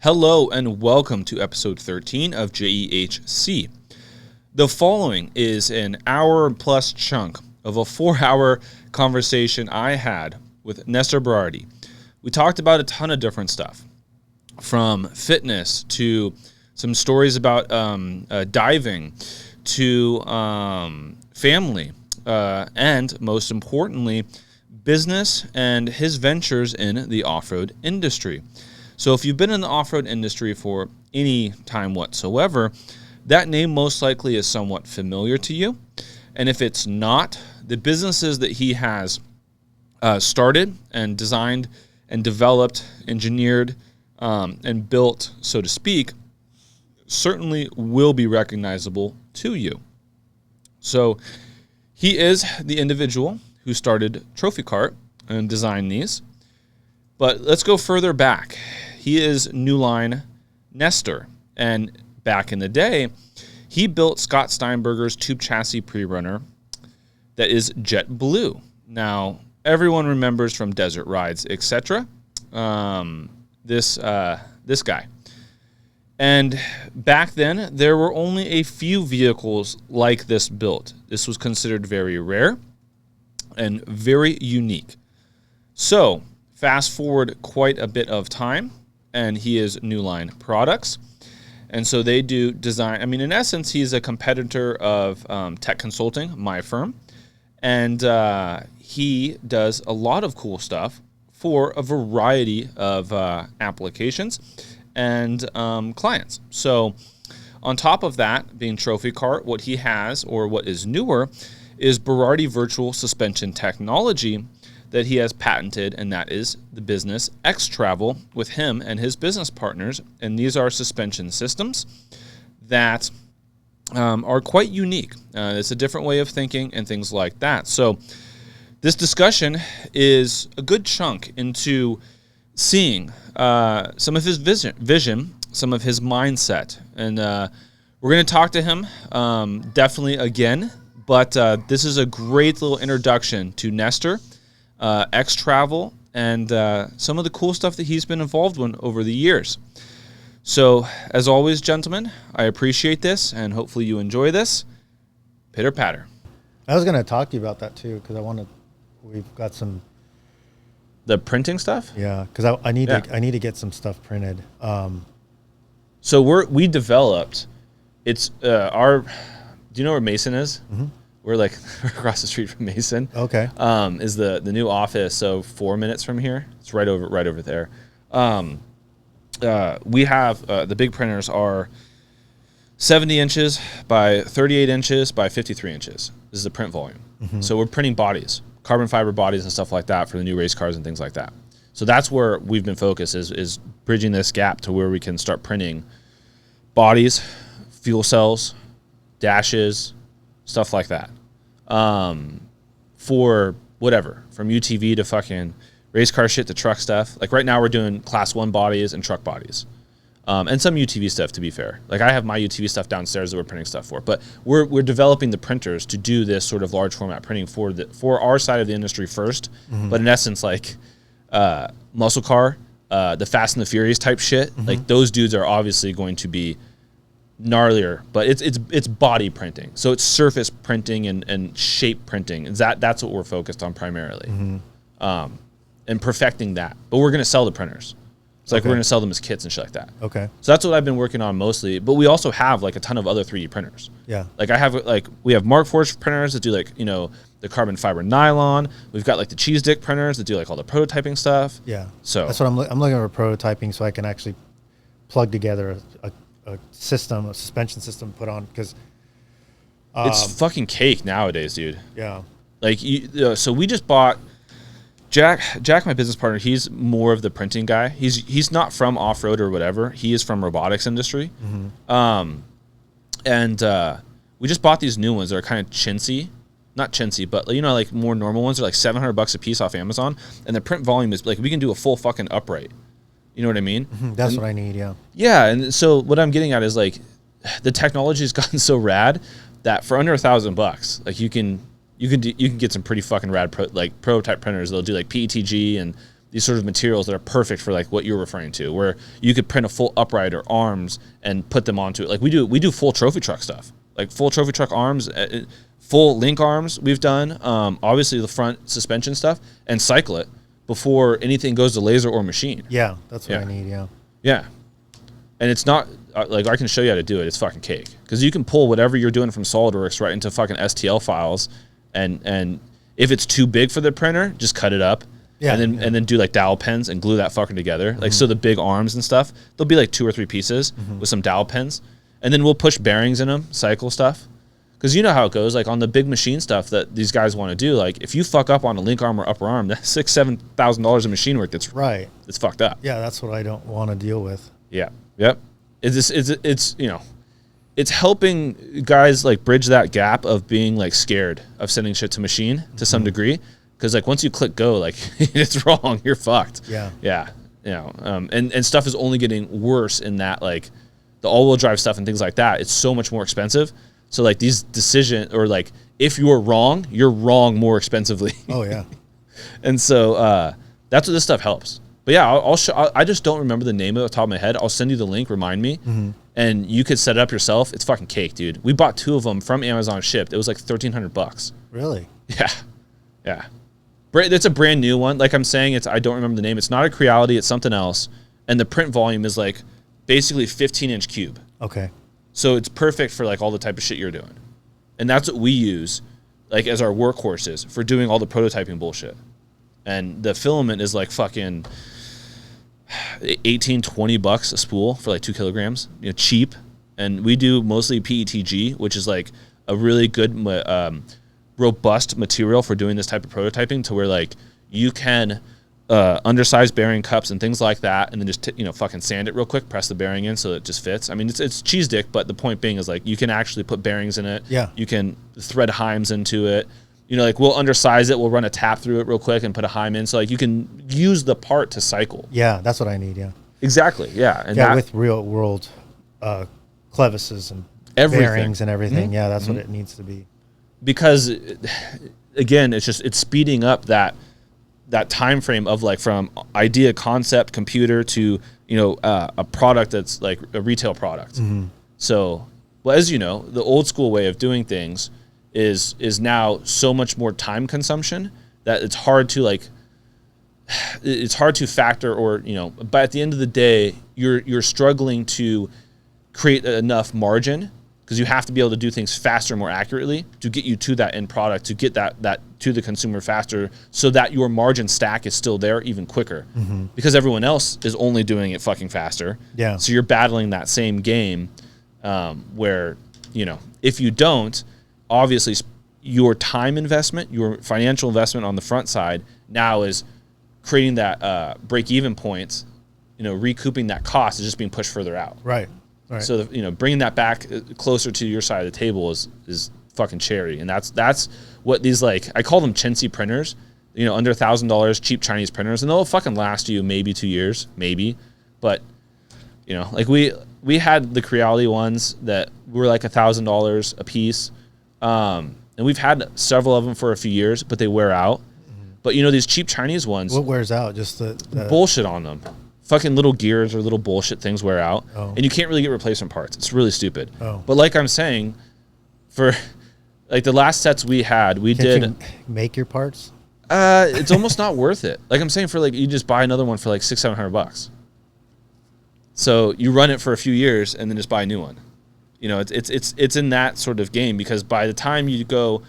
Hello and welcome to episode 13 of JEHC. The following is an hour plus chunk of a 4-hour conversation I had with Nestor Berardi. We talked about a ton of different stuff, from fitness to some stories about diving to family and most importantly, business and his ventures in the off-road industry. So if you've been in the off-road industry for any time whatsoever, that name most likely is somewhat familiar to you. And if it's not, the businesses that he has started and designed and developed, engineered, and built, so to speak, certainly will be recognizable to you. So he is the individual who started Trophy Kart and designed these. But let's go further back. He is Newline Nestor, and back in the day, he built Scott Steinberger's tube chassis pre-runner that is jet blue. Now, everyone remembers from desert rides, etc. This guy. And back then, there were only a few vehicles like this built. This was considered very rare and very unique. So, fast forward quite a bit of time, and he is Newline Products. And so they do design. I mean, in essence, he's a competitor of Tech Consulting, my firm. And he does a lot of cool stuff for a variety of applications and clients. So on top of that, being Trophy Kart, what he has, or what is newer, is Berardi Virtual Suspension Technology that he has patented, and that is the business X-Travel with him and his business partners. And these are suspension systems that are quite unique. It's a different way of thinking and things like that. So this discussion is a good chunk into seeing some of his vision, some of his mindset. And we're going to talk to him definitely again, but this is a great little introduction to Nestor, X-Travel, and some of the cool stuff that he's been involved in over the years. So, as always, gentlemen, I appreciate this, and hopefully you enjoy this. Pitter patter. I was going to talk to you about that too, because we've got some... The printing stuff? Yeah, because I need to get some stuff printed. So we developed, it's do you know where Mason is? Mm-hmm. We're like across the street from Mason. Okay. Is the new office, so 4 minutes from here. It's right over there. We have the big printers are 70 inches by 38 inches by 53 inches. This is the print volume. Mm-hmm. So we're printing bodies, carbon fiber bodies and stuff like that for the new race cars and things like that. So that's where we've been focused, is bridging this gap to where we can start printing bodies, fuel cells, dashes, stuff like that, for whatever, from UTV to fucking race car shit to truck stuff. Like right now we're doing class 1 bodies and truck bodies, and some UTV stuff, to be fair. Like I have my UTV stuff downstairs that we're printing stuff for, but we're developing the printers to do this sort of large format printing for our side of the industry first. Mm-hmm. But in essence, like muscle car, the Fast and the Furious type shit, mm-hmm. like those dudes are obviously going to be gnarlier, but it's body printing, so it's surface printing and shape printing. That's what we're focused on primarily, mm-hmm. And perfecting that. But we're gonna sell the printers. It's like we're gonna sell them as kits and shit like that. Okay. So that's what I've been working on mostly. But we also have like a ton of other 3D printers. Yeah. Like we have Markforged printers that do like the carbon fiber nylon. We've got like the cheese dick printers that do like all the prototyping stuff. Yeah. So that's what I'm looking for, prototyping, so I can actually plug together a suspension system put on, because it's fucking cake nowadays, dude. Yeah. Like so we just bought Jack, my business partner. He's more of the printing guy. He's not from off-road or whatever. He is from robotics industry. Mm-hmm. And we just bought these new ones that are kind of chintzy. Not chintzy, but like more normal ones are like $700 a piece off Amazon, and the print volume is like, we can do a full fucking upright. You know what I mean? Mm-hmm. That's what I need, yeah. Yeah, and so what I'm getting at is like the technology has gotten so rad that for under $1,000, like you can get some pretty fucking rad prototype printers. They'll do like PETG and these sort of materials that are perfect for like what you're referring to, where you could print a full upright or arms and put them onto it. Like we do full trophy truck stuff, like full trophy truck arms, full link arms we've done, obviously the front suspension stuff, and cycle it before anything goes to laser or machine. Yeah, that's what I need, Yeah. And it's not, like I can show you how to do it. It's fucking cake. Because you can pull whatever you're doing from SolidWorks right into fucking STL files, and if it's too big for the printer, just cut it up. Yeah, and then do like dowel pens and glue that fucker together. Like so the big arms and stuff, there'll be like 2 or 3 pieces with some dowel pens. And then we'll push bearings in them, cycle stuff. Because you know how it goes, like on the big machine stuff that these guys want to do, like if you fuck up on a link arm or upper arm, that's $6,000-$7,000 of machine work that's it's fucked up. Yeah, that's what I don't want to deal with. Yeah. Yep. It's you know, it's helping guys like bridge that gap of being like scared of sending shit to machine to some degree. Because like once you click go, like it's wrong, you're fucked. Yeah. Yeah. You know, and stuff is only getting worse in that, like the all-wheel drive stuff and things like that. It's so much more expensive. So like these decisions, or like if you're wrong more expensively. Oh yeah. And so that's what this stuff helps. But yeah, I'll show. I just don't remember the name of it off the top of my head. I'll send you the link. Remind me, and you could set it up yourself. It's fucking cake, dude. We bought 2 of them from Amazon shipped. It was like $1,300. Really? Yeah, yeah. It's a brand new one. Like I'm saying, I don't remember the name. It's not a Creality. It's something else. And the print volume is like basically 15-inch cube. Okay. So it's perfect for like all the type of shit you're doing, and that's what we use, like as our workhorses for doing all the prototyping bullshit. And the filament is like fucking $18-$20 a spool for like 2 kilograms, you know, cheap. And we do mostly PETG, which is like a really good, robust material for doing this type of prototyping, to where like you can undersized bearing cups and things like that, and then just fucking sand it real quick, press the bearing in so it just fits. I mean, it's cheese dick, but the point being is like you can actually put bearings in it. Yeah. You can thread heims into it. You know, like we'll undersize it, we'll run a tap through it real quick and put a heim in, so like you can use the part to cycle. Yeah, that's what I need. Yeah. Exactly. Yeah. And yeah, with real world clevises and bearings and everything. Yeah, that's what it needs to be. Because again, it's speeding up that time frame of like from idea, concept, computer to a product that's like a retail product. So, well, as you know, the old school way of doing things is now so much more time consumption that it's hard to factor, or but at the end of the day you're struggling to create enough margin, because you have to be able to do things faster, more accurately, to get you to that end product, to get that to the consumer faster, so that your margin stack is still there even quicker, because everyone else is only doing it fucking faster. Yeah. So you're battling that same game, where if you don't, obviously your time investment, your financial investment on the front side now is creating that break-even point, recouping that cost is just being pushed further out. Right. Right. So bringing that back closer to your side of the table is fucking cherry, and that's what these, like, I call them chintzy printers, under $1,000 cheap Chinese printers, and they'll fucking last you maybe 2 years, maybe, but like we had the Creality ones that were like $1,000 a piece. And we've had several of them for a few years, but they wear out. But these cheap Chinese ones, what wears out? Just the bullshit on them. Fucking little gears or little bullshit things wear out, and you can't really get replacement parts. It's really stupid. But like I'm saying, for like the last sets we had, did you make your parts. It's almost not worth it. Like I'm saying, for like you just buy another one for like $600-$700. So you run it for a few years and then just buy a new one. It's in that sort of game, because by the time you go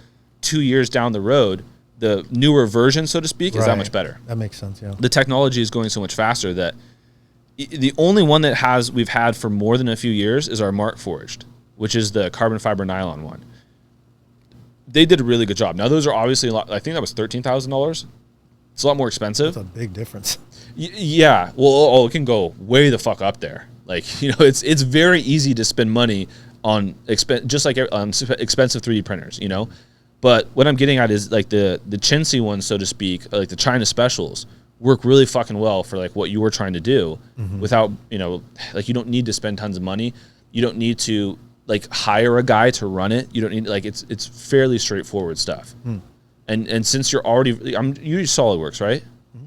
2 years down the road, the newer version, so to speak, is that much better. That makes sense, yeah. The technology is going so much faster that the only one that we've had for more than a few years is our Mark Forged, which is the carbon fiber nylon one. They did a really good job. Now those are obviously a lot. I think that was $13,000. It's a lot more expensive. That's a big difference. Yeah. Well, it can go way the fuck up there. Like, it's very easy to spend money on just like on expensive 3D printers, But what I'm getting at is like the chintzy ones, so to speak, like the China specials, work really fucking well for like what you were trying to do, without, like you don't need to spend tons of money. You don't need to like hire a guy to run it. You don't need, like, it's fairly straightforward stuff. And since you're already, you use SolidWorks, right?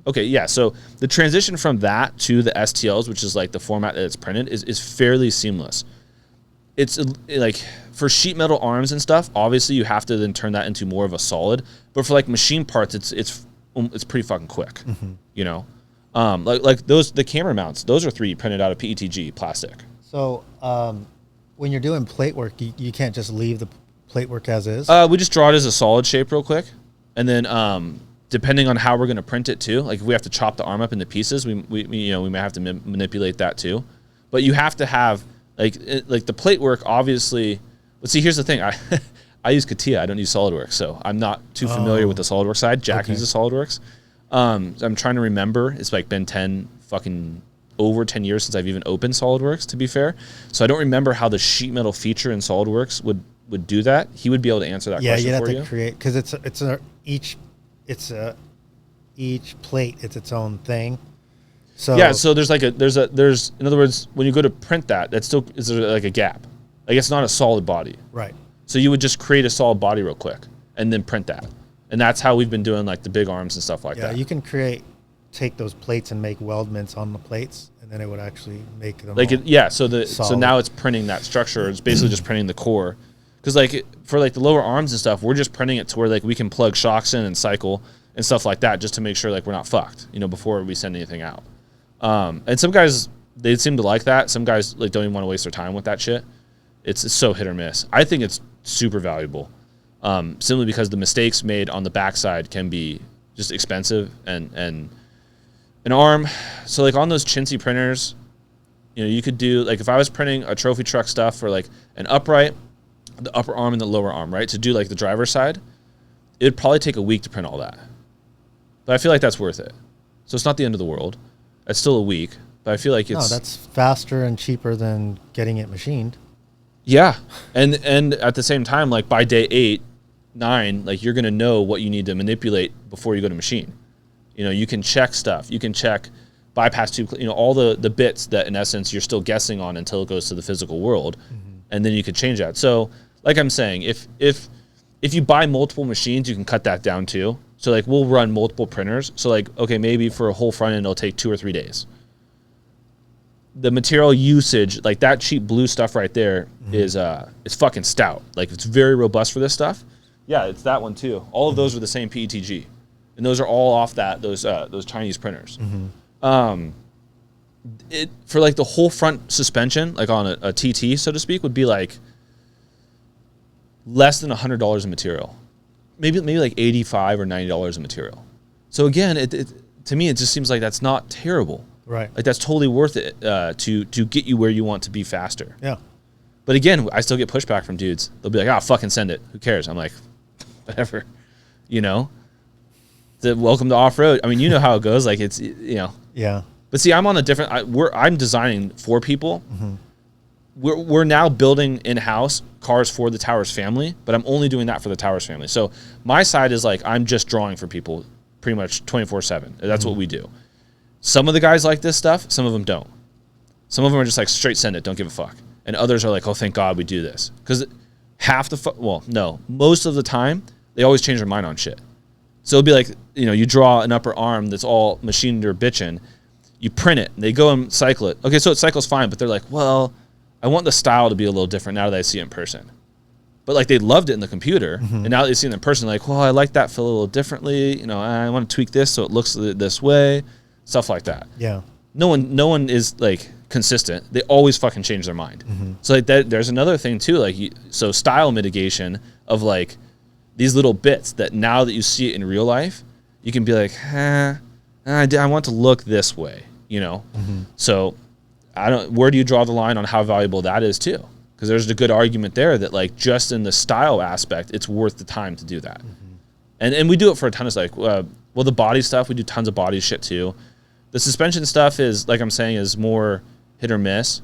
Okay, yeah. So the transition from that to the STLs, which is like the format that it's printed, is fairly seamless. It's like for sheet metal arms and stuff, obviously you have to then turn that into more of a solid. But for like machine parts, it's pretty fucking quick. You know, like the camera mounts, those are 3D printed out of PETG plastic. So when you're doing plate work, you can't just leave the plate work as is? We just draw it as a solid shape real quick. And then depending on how we're going to print it too, like if we have to chop the arm up into pieces, we may have to manipulate that too. But you have to have like the plate work, obviously. But see, here's the thing. I use CATIA. I don't use SolidWorks, so I'm not too familiar with the SolidWorks side. Jack uses SolidWorks. I'm trying to remember. It's like been over 10 years since I've even opened SolidWorks, to be fair. So I don't remember how the sheet metal feature in SolidWorks would do that. He would be able to answer that question for you. Yeah, you'd have to create, because each plate, it's its own thing. So yeah, so there's in other words, when you go to print that still is like a gap. Like it's not a solid body. Right. So you would just create a solid body real quick and then print that. And that's how we've been doing like the big arms and stuff like that. Yeah, you can take those plates and make weldments on the plates, and then it would actually make them so now it's printing that structure. It's basically just printing the core. Because like for like the lower arms and stuff, we're just printing it to where like we can plug shocks in and cycle and stuff like that, just to make sure like we're not fucked, before we send anything out. And some guys, they seem to like that. Some guys like don't even want to waste their time with that shit. It's so hit or miss. I think it's super valuable, simply because the mistakes made on the backside can be just expensive and an arm. So like on those chintzy printers, you could do like if I was printing a trophy truck stuff for like an upright, the upper arm and the lower arm, right? To do like the driver's side, it'd probably take a week to print all that. But I feel like that's worth it. So it's not the end of the world. It's still a week, but I feel like it's... No, that's faster and cheaper than getting it machined. Yeah. And at the same time, like by day 8, 9, like you're going to know what you need to manipulate before you go to machine. You can check stuff. You can check bypass tube, all the bits that in essence you're still guessing on until it goes to the physical world. And then you could change that. So like I'm saying, if you buy multiple machines, you can cut that down too. So like we'll run multiple printers. So like, okay, maybe for a whole front end, it'll take 2 or 3 days. The material usage, like that cheap blue stuff right there is it's fucking stout. Like it's very robust for this stuff. Yeah, it's that one too. All of those are the same PETG. And those are all off those Chinese printers. For like the whole front suspension, like on a TT, so to speak, would be like less than $100 in material. Maybe like $85 or $90 in material. So again, it to me, it just seems like that's not terrible. Right. Like that's totally worth it to get you where you want to be faster. Yeah. But again, I still get pushback from dudes. They'll be like, fucking send it. Who cares? I'm like, whatever. Welcome to off-road. I mean, you know how it goes. Like it's, Yeah. But see, I'm on a different, I'm designing for people. We're now building in-house cars for the Towers family, but I'm only doing that for the Towers family. So my side is like, I'm just drawing for people pretty much 24/7. That's what we do. Some of the guys like this stuff. Some of them don't. Some of them are just like, straight send it. Don't give a fuck. And others are like, oh, thank God we do this. Because most of the time, they always change their mind on shit. So it'll be like, you draw an upper arm that's all machined or bitchin'. You print it. They go and cycle it. Okay, so it cycles fine, but they're like, well, I want the style to be a little different now that I see it in person. But like they loved it in the computer, and now that they see it in person, like, well, I like that feel a little differently. I want to tweak this so it looks this way, stuff like that. Yeah. No one is like consistent. They always fucking change their mind. So like there's another thing too, like so style mitigation of like these little bits that now that you see it in real life, you can be like, I want to look this way, So where do you draw the line on how valuable that is too? Because there's a good argument there that like just in the style aspect, it's worth the time to do that. And we do it for a ton of like, the body stuff, we do tons of body shit too. The suspension stuff is, like I'm saying, is more hit or miss.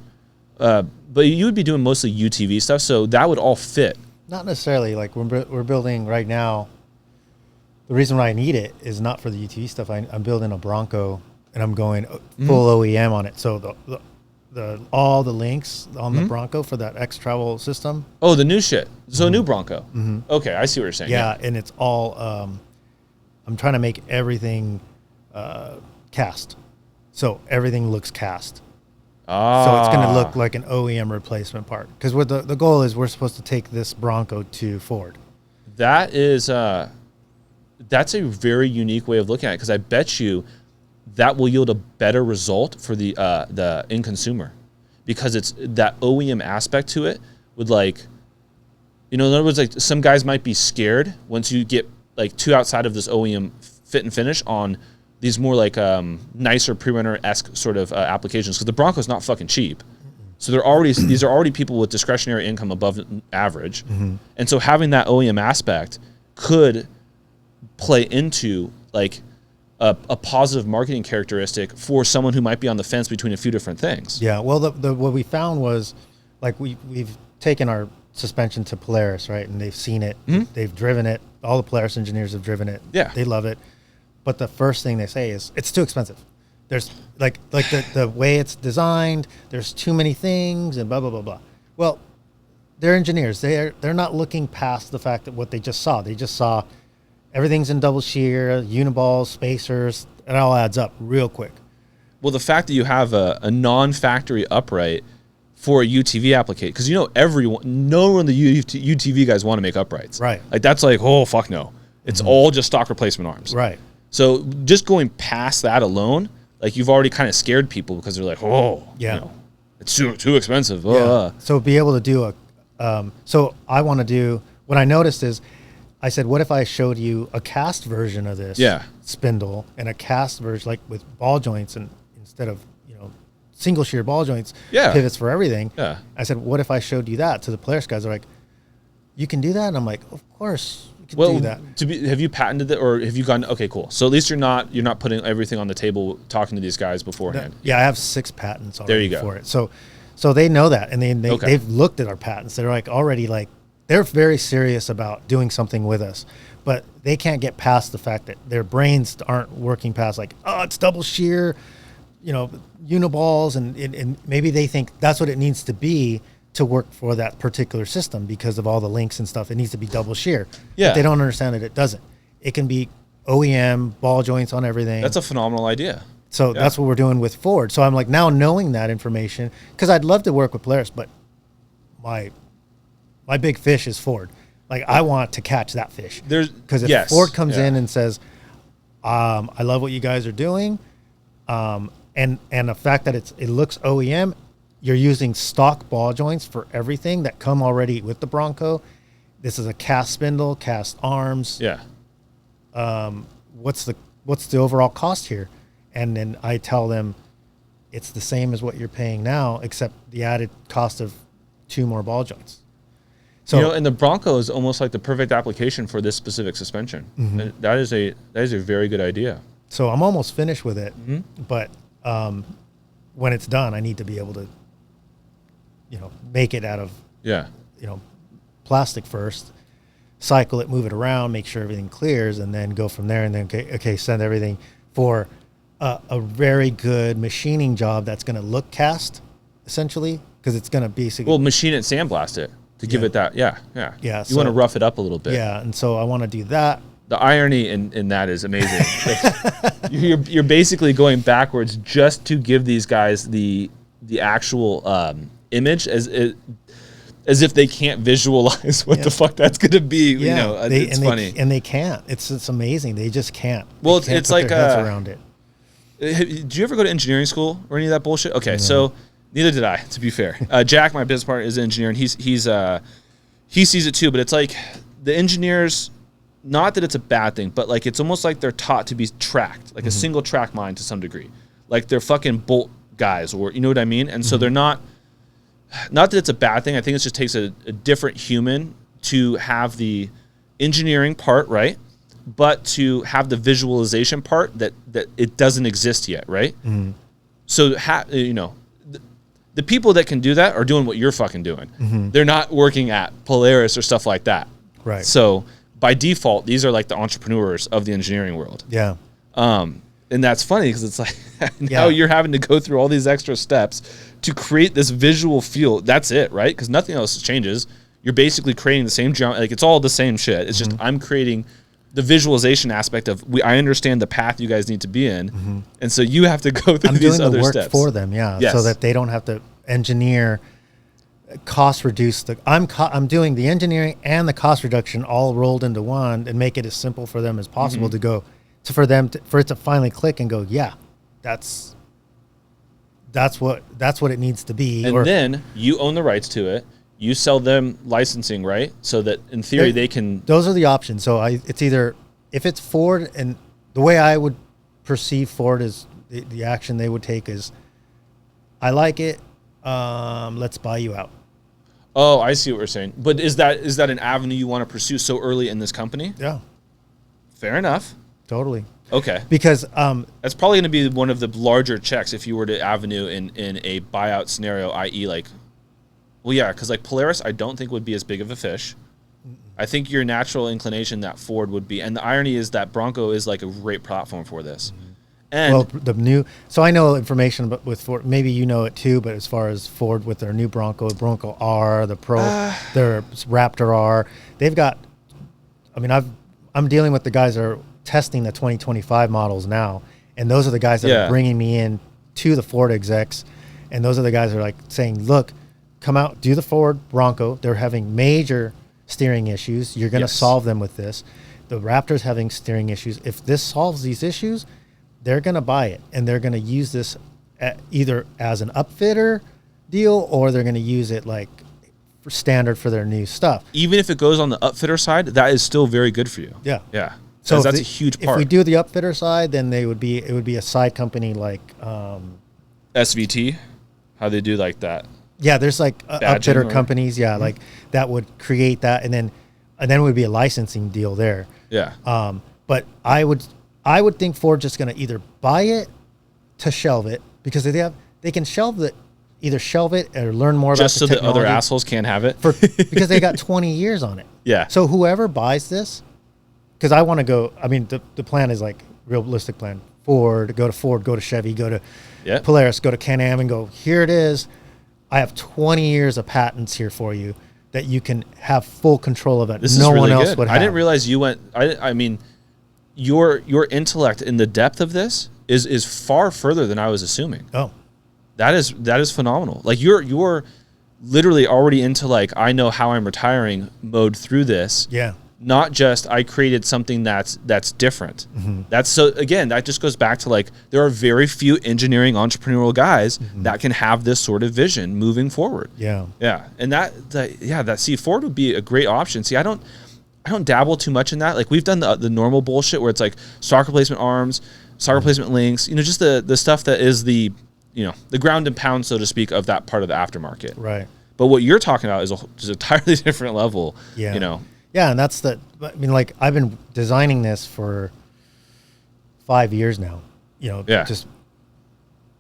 But you would be doing mostly UTV stuff, so that would all fit. Not necessarily. Like we're building right now. The reason why I need it is not for the UTV stuff. I'm building a Bronco, and I'm going full OEM on it. So all the links on the Bronco for that X travel system. Oh, the new shit. So a new Bronco. Okay, I see what you're saying. Yeah, and it's all. I'm trying to make everything cast. So everything looks cast. Ah. So it's going to look like an OEM replacement part. Because what the goal is, we're supposed to take this Bronco to Ford. That is, that's a very unique way of looking at it, because I bet you that will yield a better result for the end consumer, because it's that OEM aspect to it would, like, in other words, like, some guys might be scared once you get like too outside of this OEM fit and finish on these more like nicer pre-runner-esque sort of applications, because the Bronco's not fucking cheap. So these are already people with discretionary income above average. And so having that OEM aspect could play into like a positive marketing characteristic for someone who might be on the fence between a few different things. Yeah, well, what we found was, like, we've taken our suspension to Polaris, right? And they've seen it. They've driven it. All the Polaris engineers have driven it. Yeah. They love it. But the first thing they say is, it's too expensive. There's like the way it's designed, there's too many things and blah, blah, blah, blah. Well, they're engineers. They're not looking past the fact that what they just saw. They just saw everything's in double shear, uniballs, spacers. It all adds up real quick. Well, the fact that you have a non-factory upright for a UTV application, because no one of the UTV guys want to make uprights. Right. Like, that's like, oh, fuck no. It's all just stock replacement arms. Right. So just going past that alone, like, you've already kind of scared people, because they're like, oh, yeah, it's too expensive. Yeah. So be able to do so I want to do, what I noticed is, I said, what if I showed you a cast version of this spindle and a cast version, like with ball joints, and instead of, single shear ball joints, pivots for everything. Yeah. I said, what if I showed you that? To the Polaris guys, they're like, you can do that? And I'm like, of course you can do that. Have you patented it, or have you gone, okay, cool. So at least you're not putting everything on the table talking to these guys beforehand. Yeah, I have 6 patents already there you go. for it. So they know that, and they've looked at our patents. They're like already like, they're very serious about doing something with us, but they can't get past the fact that their brains aren't working past, like, oh, it's double shear, uniballs, and maybe they think that's what it needs to be to work for that particular system because of all the links and stuff. It needs to be double shear. Yeah. But they don't understand that it doesn't. It can be OEM, ball joints on everything. That's a phenomenal idea. So that's what we're doing with Ford. So I'm like, now knowing that information, because I'd love to work with Polaris, but my big fish is Ford. Like, I want to catch that fish. Because if Ford comes in and says, I love what you guys are doing, and the fact that it looks OEM, you're using stock ball joints for everything that come already with the Bronco. This is a cast spindle, cast arms. Yeah. What's the overall cost here? And then I tell them it's the same as what you're paying now, except the added cost of 2 more ball joints. So, and the Bronco is almost like the perfect application for this specific suspension. That is a very good idea. So I'm almost finished with it, but when it's done, I need to be able to, make it out of, plastic first, cycle it, move it around, make sure everything clears, and then go from there. And then, okay, send everything for a very good machining job that's going to look cast, essentially, because it's going to basically... Well, machine it, sandblast it to give it that, Yeah. You want to rough it up a little bit. Yeah, and so I want to do that. The irony in that is amazing. You're basically going backwards just to give these guys the actual image as if they can't visualize what the fuck that's going to be. Yeah, it's funny. And they can't. It's amazing. They just can't. Well, it's like their heads around it. Did you ever go to engineering school or any of that bullshit? Okay, so neither did I, to be fair. Jack, my business partner, is an engineer, and he sees it too. But it's like the engineers... Not that it's a bad thing, but like it's almost like they're taught to be tracked, like a single track mind to some degree. Like they're fucking bolt guys, or you know what I mean? And so they're not that it's a bad thing. I think it just takes a different human to have the engineering part, right? But to have the visualization part that it doesn't exist yet, right? So, the people that can do that are doing what you're fucking doing. They're not working at Polaris or stuff like that. Right. So, by default, these are like the entrepreneurs of the engineering world. Yeah. And that's funny because it's like now you're having to go through all these extra steps to create this visual feel. That's it, right? Because nothing else changes. You're basically creating the same geometry. Like it's all the same shit. It's just I'm creating the visualization aspect of I understand the path you guys need to be in, and so you have to go through these other doing the work steps for them, so that they don't have to engineer, cost reduce I'm doing the engineering and the cost reduction all rolled into one and make it as simple for them as possible to go for it to finally click and go, yeah, that's what it needs to be. And then you own the rights to it. You sell them licensing, right? So that in theory they can. Those are the options. So it's either, if it's Ford, and the way I would perceive Ford is the action they would take is, I like it. Let's buy you out. Oh, I see what you're saying. But is that an avenue you want to pursue so early in this company? Yeah. Fair enough. Totally. Okay. Because that's probably going to be one of the larger checks if you were to avenue in a buyout scenario, i.e. like, well, yeah, because like Polaris, I don't think would be as big of a fish. I think your natural inclination that Ford would be, and the irony is that Bronco is like a great platform for this. And so I know information about with Ford. Maybe you know it too, but as far as Ford with their new Bronco R, the Pro, their Raptor R, they've got. I mean, I'm dealing with the guys that are testing the 2025 models now, and those are the guys that are bringing me in to the Ford execs, and those are the guys that are like saying, look, come out, do the Ford Bronco. They're having major steering issues. You're going to solve them with this. The Raptor's having steering issues. If this solves these issues, they're going to buy it, and they're going to use this either as an upfitter deal, or they're going to use it like for standard for their new stuff. Even if it goes on the upfitter side, that is still very good for you. Yeah. Yeah. So that's a huge part. If we do the upfitter side, then it would be a side company like SVT, how they do like that. Yeah, there's like upfitter companies, like that would create that, and then it would be a licensing deal there. Yeah. But I would think Ford's just going to either buy it to shelve it, because they can either shelve it or learn more about the technology. Just so the other assholes can't have it? Because they got 20 years on it. Yeah. So whoever buys this, because I want to go, I mean, the plan is like realistic plan. Go to Chevy, go to Polaris, go to Can-Am, and go, here it is. I have 20 years of patents here for you that you can have full control of it. This no is really one else good. would have. I didn't realize you went, I mean, your intellect in the depth of this is far further than I was assuming. Oh. That is phenomenal. Like you're literally already into like, I know how I'm retiring mode through this. Yeah. Not just I created something that's different. That's so again, that just goes back to like there are very few engineering entrepreneurial guys that can have this sort of vision moving forward. Yeah. Yeah. And that Ford would be a great option. See, I don't dabble too much in that. Like we've done the normal bullshit where it's like stock replacement arms, stock replacement links, just the stuff that is the ground and pound, so to speak, of that part of the aftermarket. Right. But what you're talking about is just an entirely different level. Yeah. Yeah, and I mean, like, I've been designing this for 5 years now, just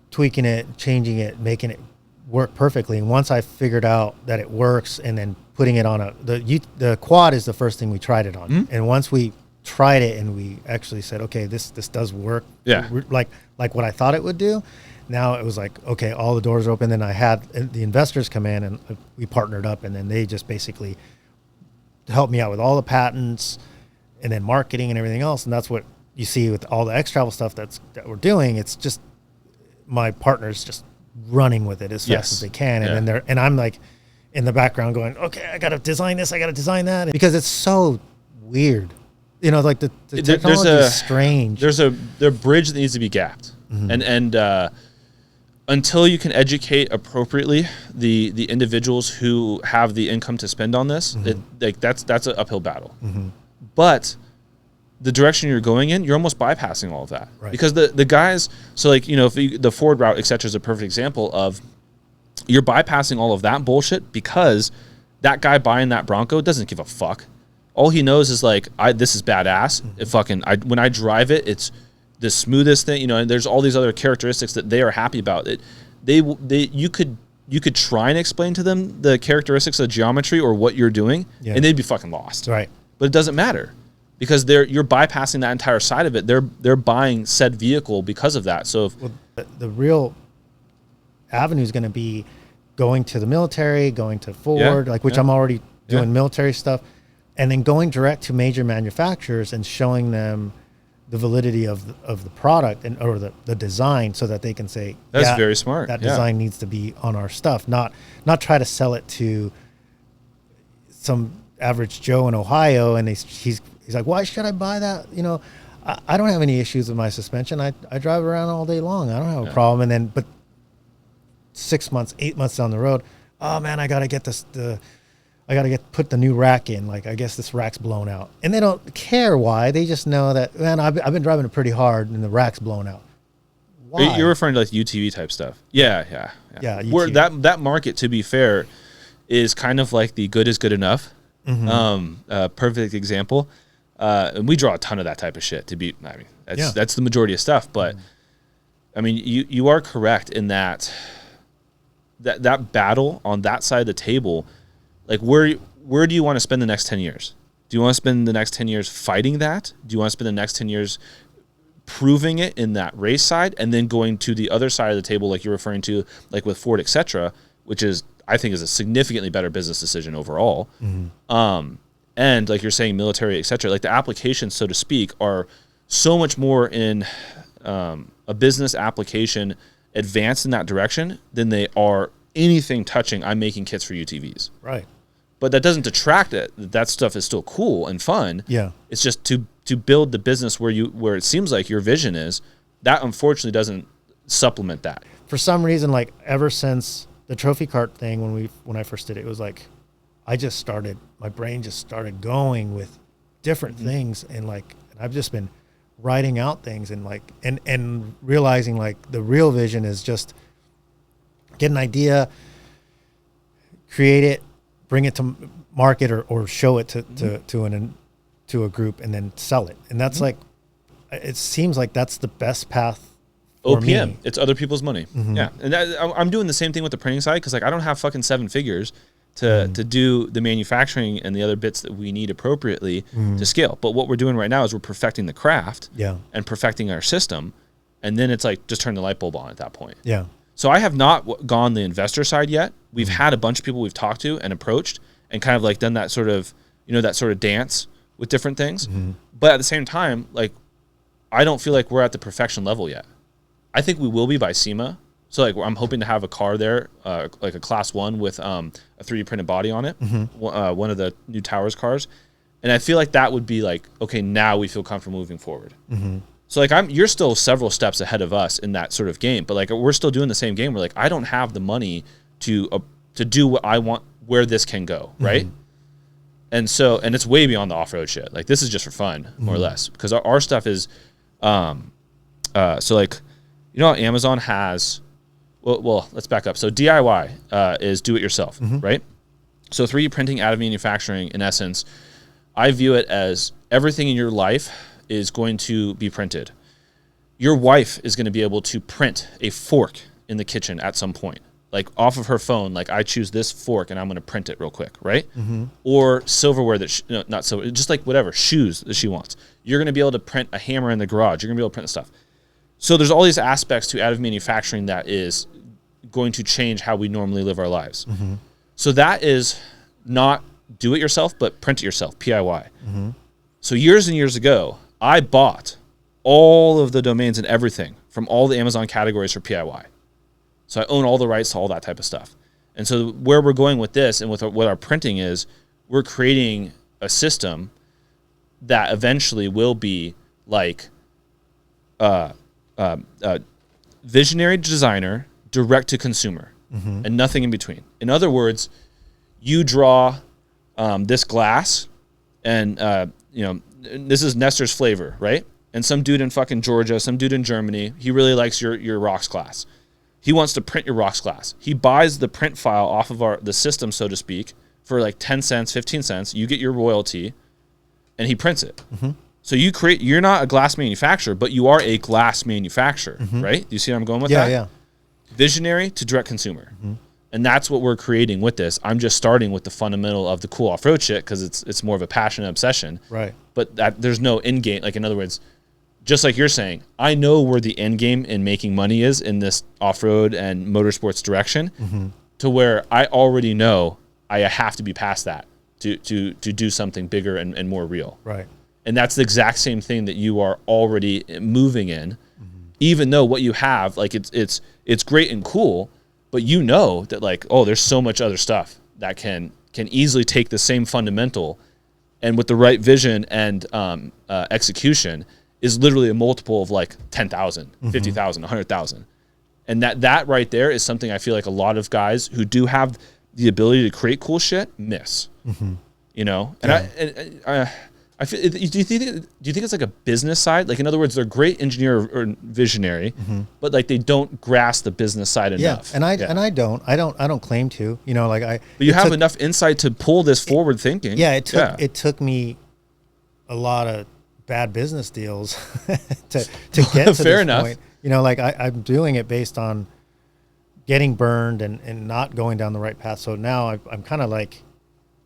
tweaking it, changing it, making it work perfectly. And once I figured out that it works, and then putting it on the quad is the first thing we tried it on. And once we tried it and we actually said, okay, this does work. Yeah. Like what I thought it would do. Now it was like, okay, all the doors are open. Then I had the investors come in, and we partnered up, and then they just basically help me out with all the patents and then marketing and everything else. And that's what you see with all the X-Travel stuff that we're doing. It's just my partner's just running with it as fast as they can. And then and I'm like in the background going, okay, I got to design this. I got to design that, because it's so weird. Like the technology is strange. There's a bridge that needs to be gapped. And until you can educate appropriately the individuals who have the income to spend on this, that's an uphill battle. But the direction you're going in, you're almost bypassing all of that. Right. Because the guys, so like, if the Ford route, et cetera, is a perfect example of you're bypassing all of that bullshit, because that guy buying that Bronco doesn't give a fuck. All he knows is like, this is badass. When I drive it, it's the smoothest thing, and there's all these other characteristics that they are happy about. You could try and explain to them the characteristics of geometry or what you're doing, and they'd be fucking lost. Right. But it doesn't matter, because you're bypassing that entire side of it. They're buying said vehicle because of that. So the real avenue is going to be going to the military, going to Ford, which I'm already doing military stuff. and then going direct to major manufacturers and showing them the validity of the product or the design, so that they can say, that's very smart. That design needs to be on our stuff, not try to sell it to some average Joe in Ohio. And he's like, why should I buy that? You know, I don't have any issues with my suspension. I drive around all day long. I don't have a problem. And then, but 6 months, 8 months down the road, oh man, I got to put the new rack in. Like, I guess this rack's blown out. And they don't care why. They just know that, man, I've been driving it pretty hard and the rack's blown out. Why? You're referring to like UTV type stuff. Yeah. Where that market, to be fair, is kind of like the good is good enough. Perfect example. And we draw a ton of that type of shit that's the majority of stuff. But I mean, you are correct in that battle on that side of the table. Like, where do you want to spend the next 10 years? Do you want to spend the next 10 years fighting that? Do you want to spend the next 10 years proving it in that race side, and then going to the other side of the table, like you're referring to, like with Ford, et cetera, which is, I think, is a significantly better business decision overall. And like you're saying, military, et cetera, like the applications, so to speak, are so much more in a business application advanced in that direction than they are anything touching I'm making kits for UTVs. Right. But that doesn't detract it. That stuff is still cool and fun. Yeah. It's just to build the business where it seems like your vision is, that unfortunately doesn't supplement that. For some reason, like ever since the trophy cart thing, when I first did it, it was like my brain just started going with different things, and like I've just been writing out things and like and realizing like the real vision is just get an idea, create it, bring it to market or show it to a group, and then sell it. And that's like, it seems like that's the best path. OPM, me. It's other people's money. Yeah, and I'm doing the same thing with the printing side, because like I don't have fucking 7 figures to do the manufacturing and the other bits that we need appropriately to scale. But what we're doing right now is we're perfecting the craft and perfecting our system, and then it's like just turn the light bulb on at that point. Yeah. So I have not gone the investor side yet. We've had a bunch of people we've talked to and approached and kind of like done that sort of, that sort of dance with different things. But at the same time, like, I don't feel like we're at the perfection level yet. I think we will be by SEMA. So like, I'm hoping to have a car there, like a class 1 with a 3D printed body on it, one of the new Towers cars. And I feel like that would be like, okay, now we feel comfortable moving forward. So like, you're still several steps ahead of us in that sort of game, but like we're still doing the same game. We're like, I don't have the money to do what I want, where this can go, right? And so, and it's way beyond the off-road shit. Like, this is just for fun, more or less, because our stuff is, so like, how Amazon has, well, let's back up. So DIY is do it yourself, right? So 3D printing out of manufacturing, in essence, I view it as everything in your life is going to be printed. Your wife is going to be able to print a fork in the kitchen at some point, like off of her phone. Like, I choose this fork and I'm going to print it real quick, right? Or silverware that not silver, just like whatever, shoes that she wants. You're going to be able to print a hammer in the garage. You're going to be able to print the stuff. So there's all these aspects to additive manufacturing that is going to change how we normally live our lives. So that is not do it yourself, but print it yourself, PIY. So years and years ago, I bought all of the domains and everything from all the Amazon categories for PIY. So I own all the rights to all that type of stuff. And so where we're going with this and with what our printing is, we're creating a system that eventually will be like visionary designer, direct to consumer, and nothing in between. In other words, you draw this glass, and this is Nestor's flavor, right? And some dude in fucking Georgia, some dude in Germany, he really likes your rocks glass. He wants to print your rocks glass. He buys the print file off of the system, so to speak, for like 10 cents, 15 cents. You get your royalty, and he prints it. So you're not a glass manufacturer, but you are a glass manufacturer, right? Do you see where I'm going with that? Yeah. Visionary to direct consumer. And that's what we're creating with this. I'm just starting with the fundamental of the cool off-road shit because it's more of a passion and obsession. Right. But there's no end game. Like, in other words, just like you're saying, I know where the end game in making money is in this off-road and motorsports direction, to where I already know I have to be past that to do something bigger and more real. Right. And that's the exact same thing that you are already moving in, even though what you have, like it's great and cool, but you know that like, oh, there's so much other stuff that can easily take the same fundamental, and with the right vision and execution is literally a multiple of like 10,000, 50,000, 100,000. And that right there is something I feel like a lot of guys who do have the ability to create cool shit miss, you know? And I feel, do you think it's like a business side? Like, in other words, they're great engineer or visionary, but like they don't grasp the business side enough. And I don't claim to, you know, like but you have enough insight to pull this forward thinking. Yeah. It took me a lot of bad business deals to get to Fair this enough. point. You know, like I'm doing it based on getting burned and not going down the right path. So now I'm kind of like,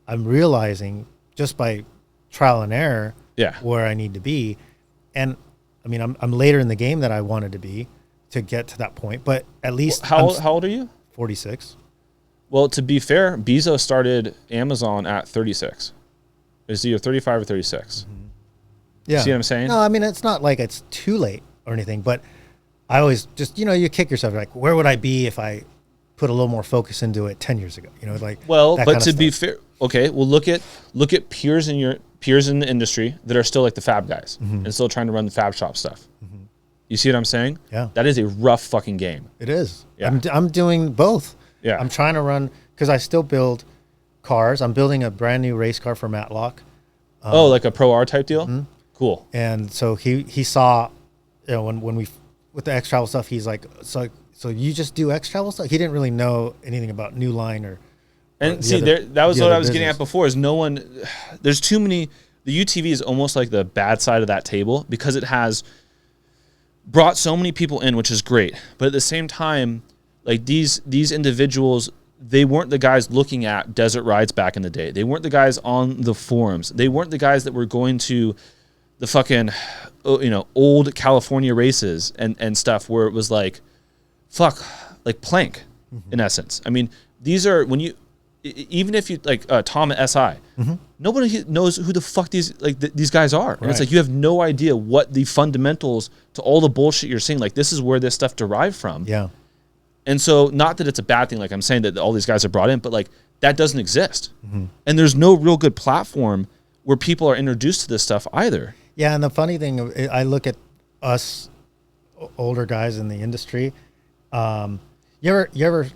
I'm realizing just by trial and error where I need to be. And I mean, I'm later in the game that I wanted to be to get to that point, but at least how old are you? 46. Well, to be fair, Bezos started Amazon at 36. Is either 35 or 36. Yeah. See what I'm saying? No, I mean, it's not like it's too late or anything, but I always just, you know, you kick yourself like, where would I be if I put a little more focus into it 10 years ago? You know, like, well, that but kind to of be stuff. fair, okay, well, look at peers in the industry that are still like the fab guys and still trying to run the fab shop stuff. You see what I'm saying? Yeah. That is a rough fucking game. It is. Yeah. I'm doing both. Yeah. I'm trying to run, because I still build cars. I'm building a brand new race car for Matlock. Oh, like a Pro R type deal? Cool. And so he saw, you know, when we, with the X Travel stuff, he's like, so you just do X Travel stuff? He didn't really know anything about Newline or And the see, other- that was the what other I was getting business. at before, is no one, there's too many, the UTV is almost like the bad side of that table because it has brought so many people in, which is great. But at the same time, like these individuals, they weren't the guys looking at desert rides back in the day. They weren't the guys on the forums. They weren't the guys that were going to the fucking, you know, old California races and stuff where it was like, fuck, like plank in essence. I mean, these are, when you, even if you like Tom at SI, nobody knows who the fuck these these guys are. And it's like, you have no idea what the fundamentals to all the bullshit you're seeing. Like, this is where this stuff derived from. Yeah. And so, not that it's a bad thing, like I'm saying that all these guys are brought in, but like that doesn't exist. And there's no real good platform where people are introduced to this stuff either. Yeah, and the funny thing, I look at us older guys in the industry. You ever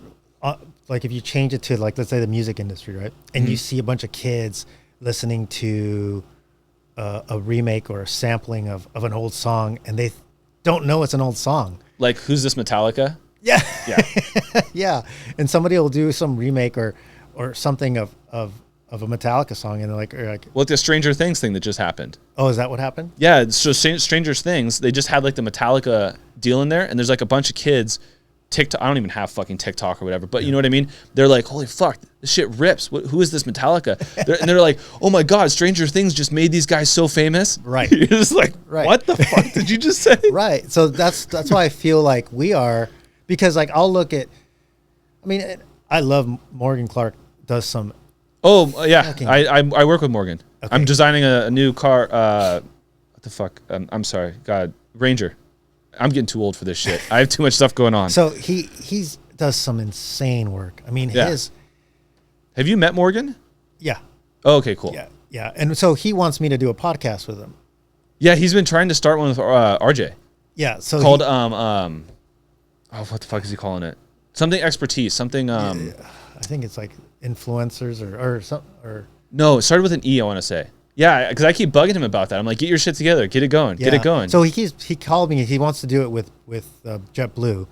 like if you change it to, like, let's say the music industry, right? And you see a bunch of kids listening to a remake or a sampling of an old song, and they don't know it's an old song. Like, who's this, Metallica? Yeah. Yeah. Yeah. And somebody will do some remake or something of a Metallica song, and they're like, Well, the Stranger Things thing that just happened. oh, is that what happened? Yeah, so Stranger Things, they just had like the Metallica deal in there, and there's like a bunch of kids, TikTok, I don't even have fucking TikTok or whatever, but you know what I mean? They're like, holy fuck, this shit rips. Who is this Metallica? And they're like, oh my God, Stranger Things just made these guys so famous. Right. You're just like, what the fuck did you just say? Right. So that's why I feel like we are, because like I'll look at, I mean, I love Morgan Clark does some. Oh yeah, Fucking- I work with Morgan. Okay. I'm designing a new car. What the fuck? I'm sorry. God, Ranger. I'm getting too old for this shit. I have too much stuff going on. So he's does some insane work. I mean, Yeah. Have you met Morgan? yeah. Oh, okay, cool. Yeah. And so he wants me to do a podcast with him. Yeah, he's been trying to start one with RJ Yeah. So called oh, what the fuck is he calling it? Something expertise. Something I think it's like influencers or something or. No, it started with an E, I want to say. Yeah, because I keep bugging him about that. I'm like, get your shit together, get it going, get it going. So he called me. He wants to do it with JetBlue,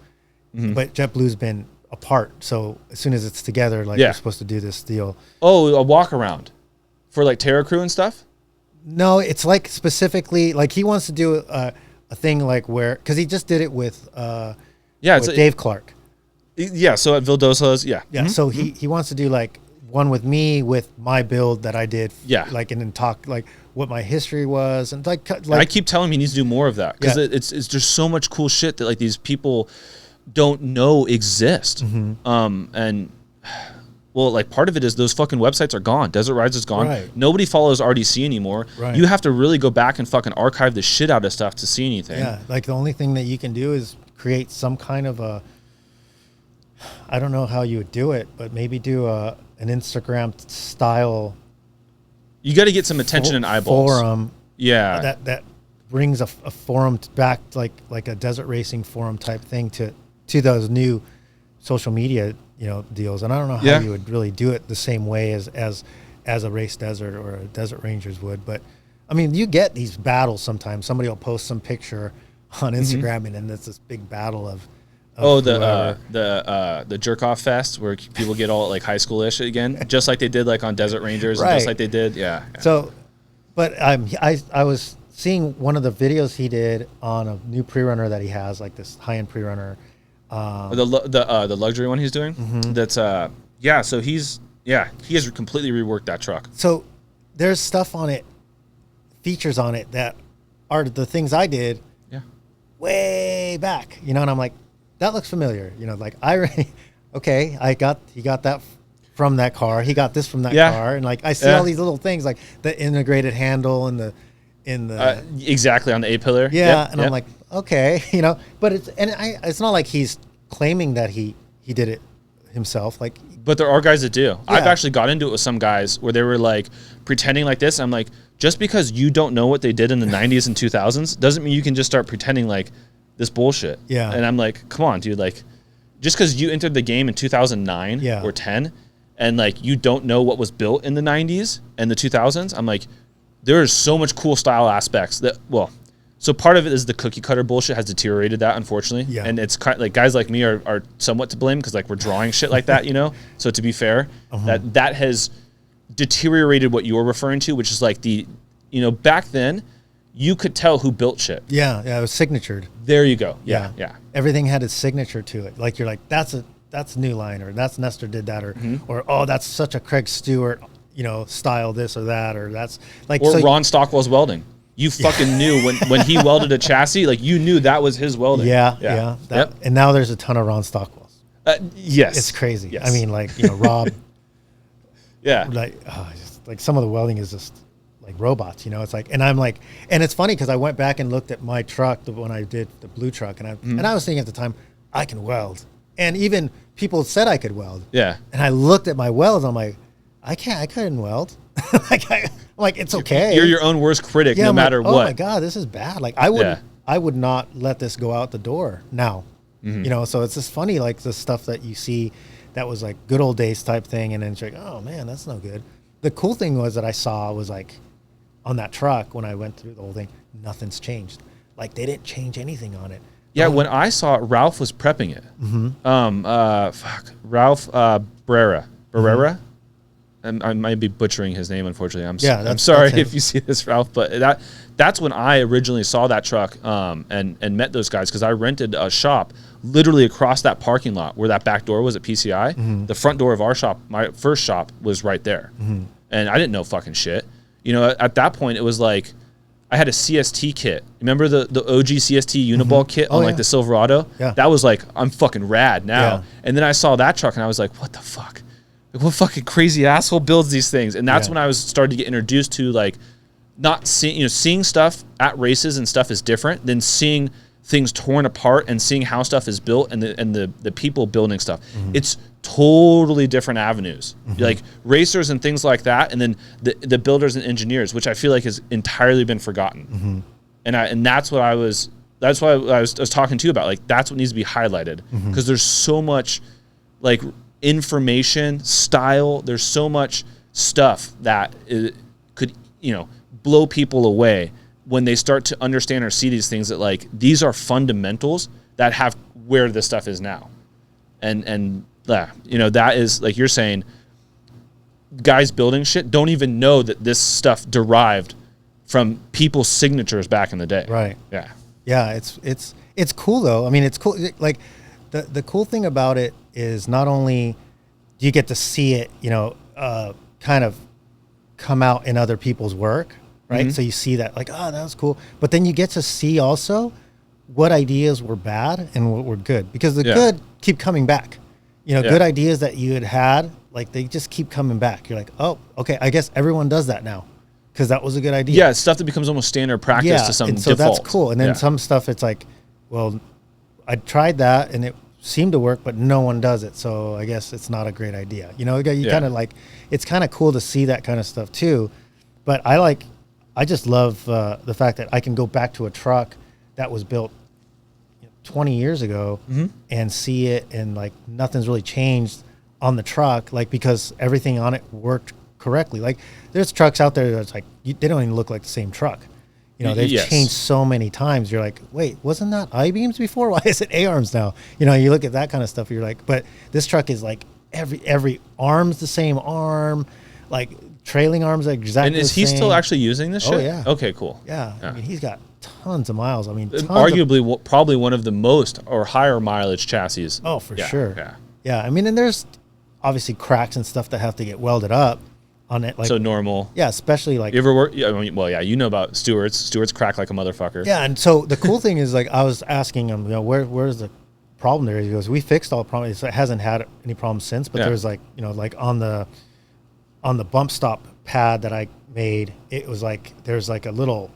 but JetBlue's been apart. So as soon as it's together, like we're supposed to do this deal. Oh, a walk around for like Terra Crew and stuff. No, it's like specifically like he wants to do a thing like where, because he just did it with it's Dave Clark. Yeah, so at Vildosa's, yeah. So he wants to do like one with me with my build that I did. Yeah. Like, and then talk like what my history was, and like I keep telling him he needs to do more of that because it's just so much cool shit that like these people don't know exist. And Well, like part of it is those fucking websites are gone. Desert Rides is gone. Right. Nobody follows RDC anymore. Right. You have to really go back and fucking archive the shit out of stuff to see anything. Yeah, like the only thing that you can do is create some kind of a, I don't know how you would do it, but maybe do an Instagram style. You got to get some attention and eyeballs. Forum. Yeah. That brings a forum back, like a desert racing forum type thing to those new social media, deals. And I don't know how you would really do it the same way as a race desert or a desert rangers would. But I mean, you get these battles sometimes. Somebody will post some picture on Instagram and then it's this big battle of the jerk off fest where people get all like high schoolish again, just like they did like on Desert Rangers, and just like they did. Yeah. So, but I was seeing one of the videos he did on a new pre-runner that he has, like this high-end pre-runner. The luxury one he's doing. That's So he has completely reworked that truck. So there's stuff on it, features on it that are the things I did. Yeah. Way back, and I'm like, that looks familiar. Like he got that from that car. He got this from that car, and like I see all these little things like the integrated handle and the exactly on the A pillar. Yeah, I'm like, okay, but it's not like he's claiming that he did it himself. Like, but there are guys that do. I've actually got into it with some guys where they were like pretending like this. I'm like, just because you don't know what they did in the 90s and 2000s doesn't mean you can just start pretending like this bullshit. Yeah. And I'm like, come on, dude. Like, just because you entered the game in 2009 or 10 and like you don't know what was built in the 90s and the 2000s, I'm like, there's so much cool style aspects that, so part of it is the cookie cutter bullshit has deteriorated that, unfortunately. Yeah. And it's kind of like guys like me are somewhat to blame because like we're drawing shit like that, So to be fair, that has deteriorated what you're referring to, which is like back then you could tell who built shit. Yeah, it was signatured. There you go. Yeah. Everything had its signature to it. Like you're like, that's Newline, or that's Nestor did that, or oh, that's such a Craig Stewart, style this or that, or that's like, or Ron Stockwell's welding. You fucking knew when he welded a chassis, like you knew that was his welding. Yeah. And now there's a ton of Ron Stockwells. Yes, it's crazy. Yes. I mean, like Rob. Like like some of the welding is just like robots. It's like, and I'm like, and it's funny because I went back and looked at my truck when I did the blue truck, and I was thinking at the time I can weld, and even people said I could weld. Yeah. And I looked at my welds, I'm like, I couldn't weld. I'm like, it's okay. You're your own worst critic, no matter what. Oh my God, this is bad. Like I would not let this go out the door now. So it's just funny, like the stuff that you see that was like good old days type thing, and then it's like, oh man, that's no good. The cool thing was that I saw was like on that truck when I went through the whole thing, nothing's changed. Like they didn't change anything on it. Yeah, when I saw it, Ralph was prepping it. Ralph Barrera. And I might be butchering his name, unfortunately. I'm sorry if you see this, Ralph, but that's when I originally saw that truck and met those guys, because I rented a shop literally across that parking lot where that back door was at PCI. The front door of our shop, my first shop, was right there. And I didn't know fucking shit. At that point, it was like I had a CST kit. Remember the OG CST Uniball kit on like the Silverado? Yeah. That was like, I'm fucking rad now. Yeah. And then I saw that truck and I was like, what the fuck? Like, what fucking crazy asshole builds these things? And that's when I was started to get introduced to like not seeing, seeing stuff at races and stuff is different than seeing things torn apart and seeing how stuff is built and the people building stuff. It's totally different avenues, like racers and things like that, and then the builders and engineers, which I feel like has entirely been forgotten. And that's what I was talking to you about. Like that's what needs to be highlighted, because there's so much like information, style. There's so much stuff that could blow people away when they start to understand or see these things, that like these are fundamentals that have where this stuff is now. And that is, like you're saying, guys building shit don't even know that this stuff derived from people's signatures back in the day. Right. Yeah. Yeah. It's cool though. I mean, it's cool. Like the cool thing about it is not only do you get to see it, kind of come out in other people's work, right? So you see that like, oh, that was cool. But then you get to see also what ideas were bad and what were good, because the good keep coming back. Good ideas that you had, like they just keep coming back. You're like, oh, okay, I guess everyone does that now because that was a good idea. Yeah, it's stuff that becomes almost standard practice to some and so default. that's cool. And then some stuff, it's like, well, I tried that and it seemed to work, but no one does it. So I guess it's not a great idea. You know, you kind of like, it's kind of cool to see that kind of stuff too. But I just love the fact that I can go back to a truck that was built 20 years ago and see it, and like nothing's really changed on the truck, like because everything on it worked correctly. Like there's trucks out there that's like they don't even look like the same truck. You know, they've changed so many times. You're like, wait, wasn't that I-beams before? Why is it A-arms now? You know, you look at that kind of stuff. You're like, but this truck is like every arm's the same arm, like trailing arms are exactly. And is he still actually using this shit? Oh yeah. Okay, cool. Yeah, I mean, he's got tons of miles. I mean, arguably probably one of the most or higher mileage chassis. Oh, for sure. Yeah. Yeah. I mean, and there's obviously cracks and stuff that have to get welded up on it. Like, so normal. Yeah, especially like. You ever work? Yeah, I mean, well, yeah, you know about Stewart's. Stewart's crack like a motherfucker. Yeah, and so the cool thing is, like, I was asking him, you know, where's the problem there? He goes, we fixed all the problems. It hasn't had any problems since, but there's like, you know, like on the bump stop pad that I made, it was like there's like a little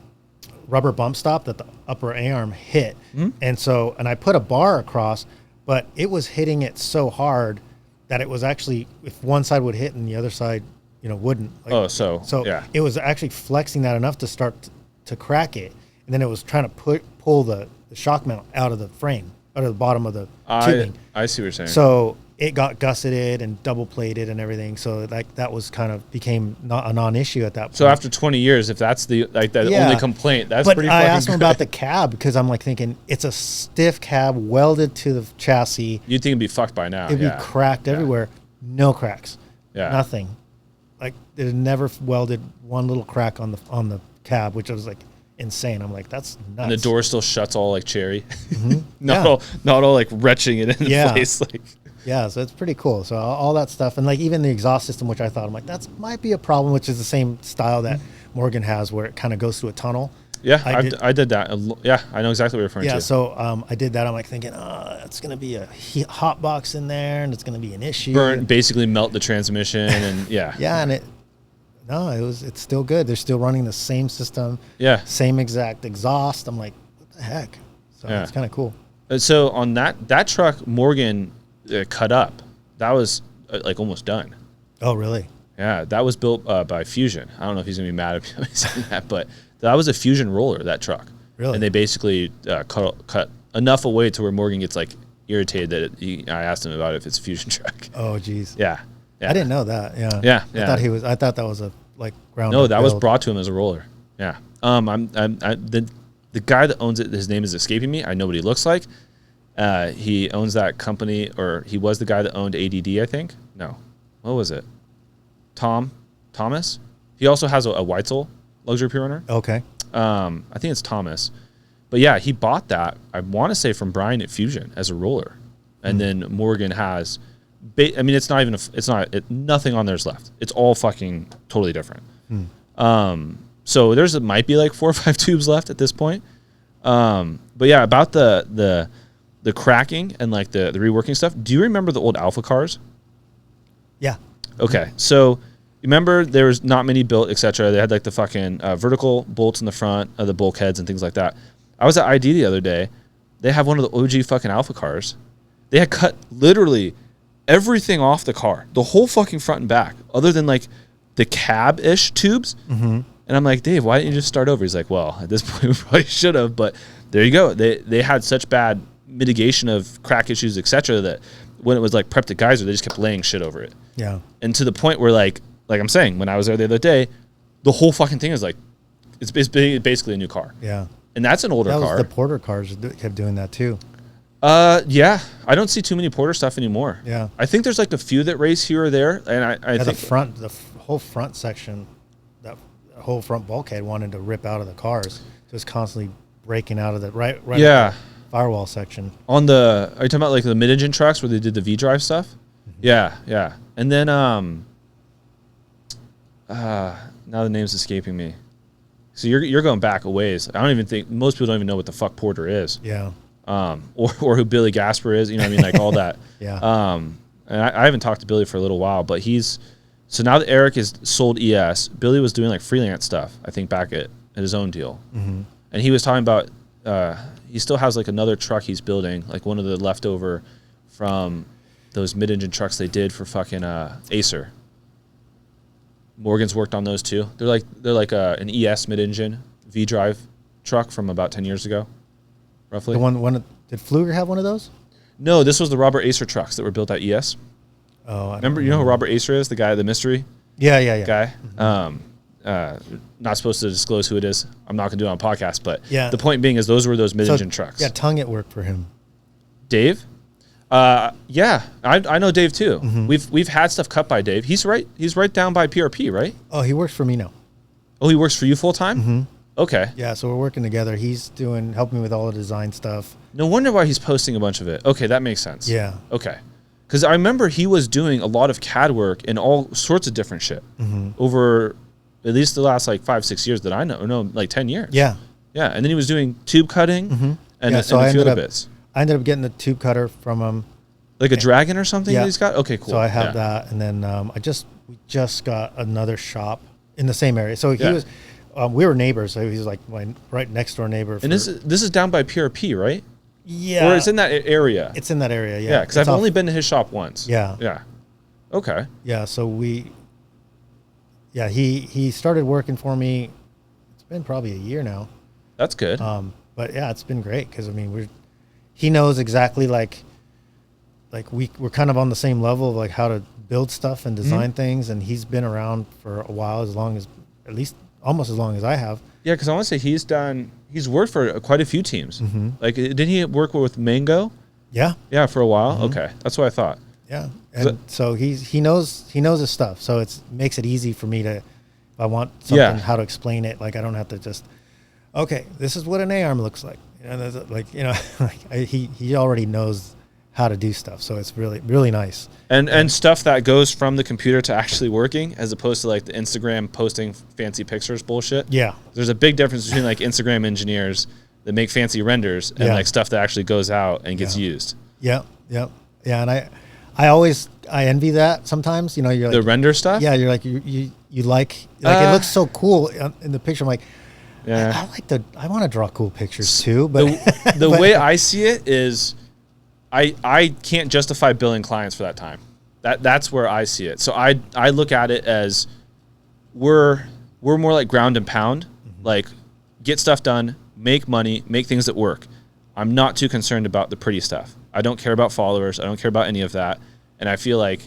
rubber bump stop that the upper A-arm hit. And I put a bar across, but it was hitting it so hard that it was actually, if one side would hit and the other side, you know, wouldn't. Like, so yeah. It was actually flexing that enough to start to crack it. And then it was trying to pull the shock mount out of the frame, out of the bottom of the tubing. I see what you're saying. So it got gusseted and double plated and everything. So like that was kind of became not a non-issue at that point. So after 20 years, if that's the only complaint, that's pretty fucking I asked him good. about the cab because I'm like thinking it's a stiff cab welded to the chassis. You'd think it'd be fucked by now. It'd be cracked everywhere. No cracks. Yeah. Nothing. Like it never welded one little crack on the cab, which was like insane. I'm like, that's nuts. And the door still shuts all like cherry. not all like retching it in place. Like. Yeah, so it's pretty cool. So all that stuff, and like even the exhaust system, which I thought, I'm like, that's might be a problem, which is the same style that Morgan has, where it kind of goes through a tunnel. Yeah, I did that. Yeah, I know exactly what you're referring to. Yeah, so I did that. I'm like thinking, it's going to be a hot box in there, and it's going to be an issue. Basically melt the transmission, and yeah. Yeah, and it's still good. They're still running the same system. Yeah. Same exact exhaust. I'm like, what the heck? So it's kind of cool. So on that truck, Morgan cut up. That was like almost done. Oh, really? Yeah, that was built by Fusion. I don't know if he's gonna be mad at me saying that, but that was a Fusion roller, that truck. Really? And they basically cut enough away to where Morgan gets like irritated that I asked him about if it's a Fusion truck. Oh, geez. Yeah. I didn't know that. Yeah. Yeah. I thought that was a like ground. No, that was brought to him as a roller. Yeah. The guy that owns it, his name is escaping me. I know what he looks like. He owns that company, or he was the guy that owned ADD, I think. No. What was it? Thomas? He also has a Weitzel luxury pre-runner. Okay. I think it's Thomas. But yeah, he bought that, I want to say, from Brian at Fusion as a roller. And then Morgan has, it's not even, nothing on there's left. It's all fucking totally different. So might be like 4 or 5 tubes left at this point. But yeah, about the cracking and like the reworking stuff. Do you remember the old Alpha cars? Yeah. Okay. So you remember there was not many built, etc. They had like the fucking vertical bolts in the front of the bulkheads and things like that. I was at ID the other day. They have one of the OG fucking Alpha cars. They had cut literally everything off the car, the whole fucking front and back, other than like the cab-ish tubes. And I'm like, Dave, why didn't you just start over? He's like, well, at this point we probably should have, but there you go. They had such bad mitigation of crack issues, etc., that when it was like prepped to geyser, they just kept laying shit over it. Yeah. And to the point where like I'm saying, when I was there the other day, the whole fucking thing is like, it's basically a new car. Yeah. And that's an older car. The Porter cars kept doing that too. Yeah. I don't see too many Porter stuff anymore. Yeah. I think there's like a few that race here or there, and I think the whole front section, that whole front bulkhead wanted to rip out of the cars. Just constantly breaking out of the right. Yeah. Firewall section. Are you talking about like the mid-engine trucks where they did the V-drive stuff? Yeah. And then now the name's escaping me. So you're going back a ways. I don't even think most people don't even know what the fuck Porter is. Yeah. Or who Billy Gasper is. You know what I mean? Like all that. Yeah. and I haven't talked to Billy for a little while, but so now that Eric is sold ES, Billy was doing like freelance stuff, I think, back at his own deal. Mm-hmm. And he was talking about, he still has like another truck he's building, like one of the leftover from those mid-engine trucks they did for fucking Acer. Morgan's worked on those too. They're like an ES mid-engine V-drive truck from about 10 years ago, roughly. The one did Pfluger have one of those? No, this was the Robert Acer trucks that were built at ES. Oh, remember, you know who Robert Acer is, the guy, the mystery guy. Mm-hmm. Not supposed to disclose who it is. I'm not gonna do it on podcast, but yeah. The point being is those were those mid-engine trucks. Yeah, Tongue at work for him. Dave? Yeah, I know Dave too. Mm-hmm. We've had stuff cut by Dave. He's right down by PRP, right? Oh, he works for me now. Oh, he works for you full time? Mm-hmm. Okay. Yeah, so we're working together. He's helping me with all the design stuff. No wonder why he's posting a bunch of it. Okay, that makes sense. Yeah. Okay. Because I remember he was doing a lot of CAD work and all sorts of different shit over at least the last like 5-6 years that I know, or no, like 10 years. Yeah. Yeah, and then he was doing tube cutting and a few other bits. I ended up getting a tube cutter from him. Like a Dragon or something that he's got? Okay, cool. So I have that, and then we just got another shop in the same area. So he was, we were neighbors, so he was like my right next door neighbor. And this is down by PRP, right? Yeah. Or it's in that area? It's in that area, yeah. Yeah, because I've only been to his shop once. Yeah. Yeah. Okay. Yeah, so he started working for me. It's been probably a year now. That's good. But yeah, it's been great because, I mean, he knows exactly like we're kind of on the same level of like how to build stuff and design things, and he's been around for a while, at least almost as long as I have. Yeah, because I want to say he's worked for quite a few teams. Like, didn't he work with Mango? Yeah. Yeah, for a while. Okay, that's what I thought. Yeah, and so he knows his stuff, so it makes it easy for me to, if I want something, how to explain it. Like, I don't have to just, okay, this is what an A-arm looks like. He already knows how to do stuff, so it's really, really nice. And stuff that goes from the computer to actually working, as opposed to like the Instagram posting fancy pictures bullshit. Yeah, there's a big difference between like Instagram engineers that make fancy renders and like stuff that actually goes out and gets used. Yeah, and I envy that sometimes. You know, you're like, the render stuff. Yeah, you're like you like it looks so cool in the picture. I'm like, yeah, I want to draw cool pictures too, but the way I see it is, I can't justify billing clients for that time. That's where I see it. So I look at it as we're more like ground and pound, like get stuff done, make money, make things that work. I'm not too concerned about the pretty stuff. I don't care about followers. I don't care about any of that. And I feel like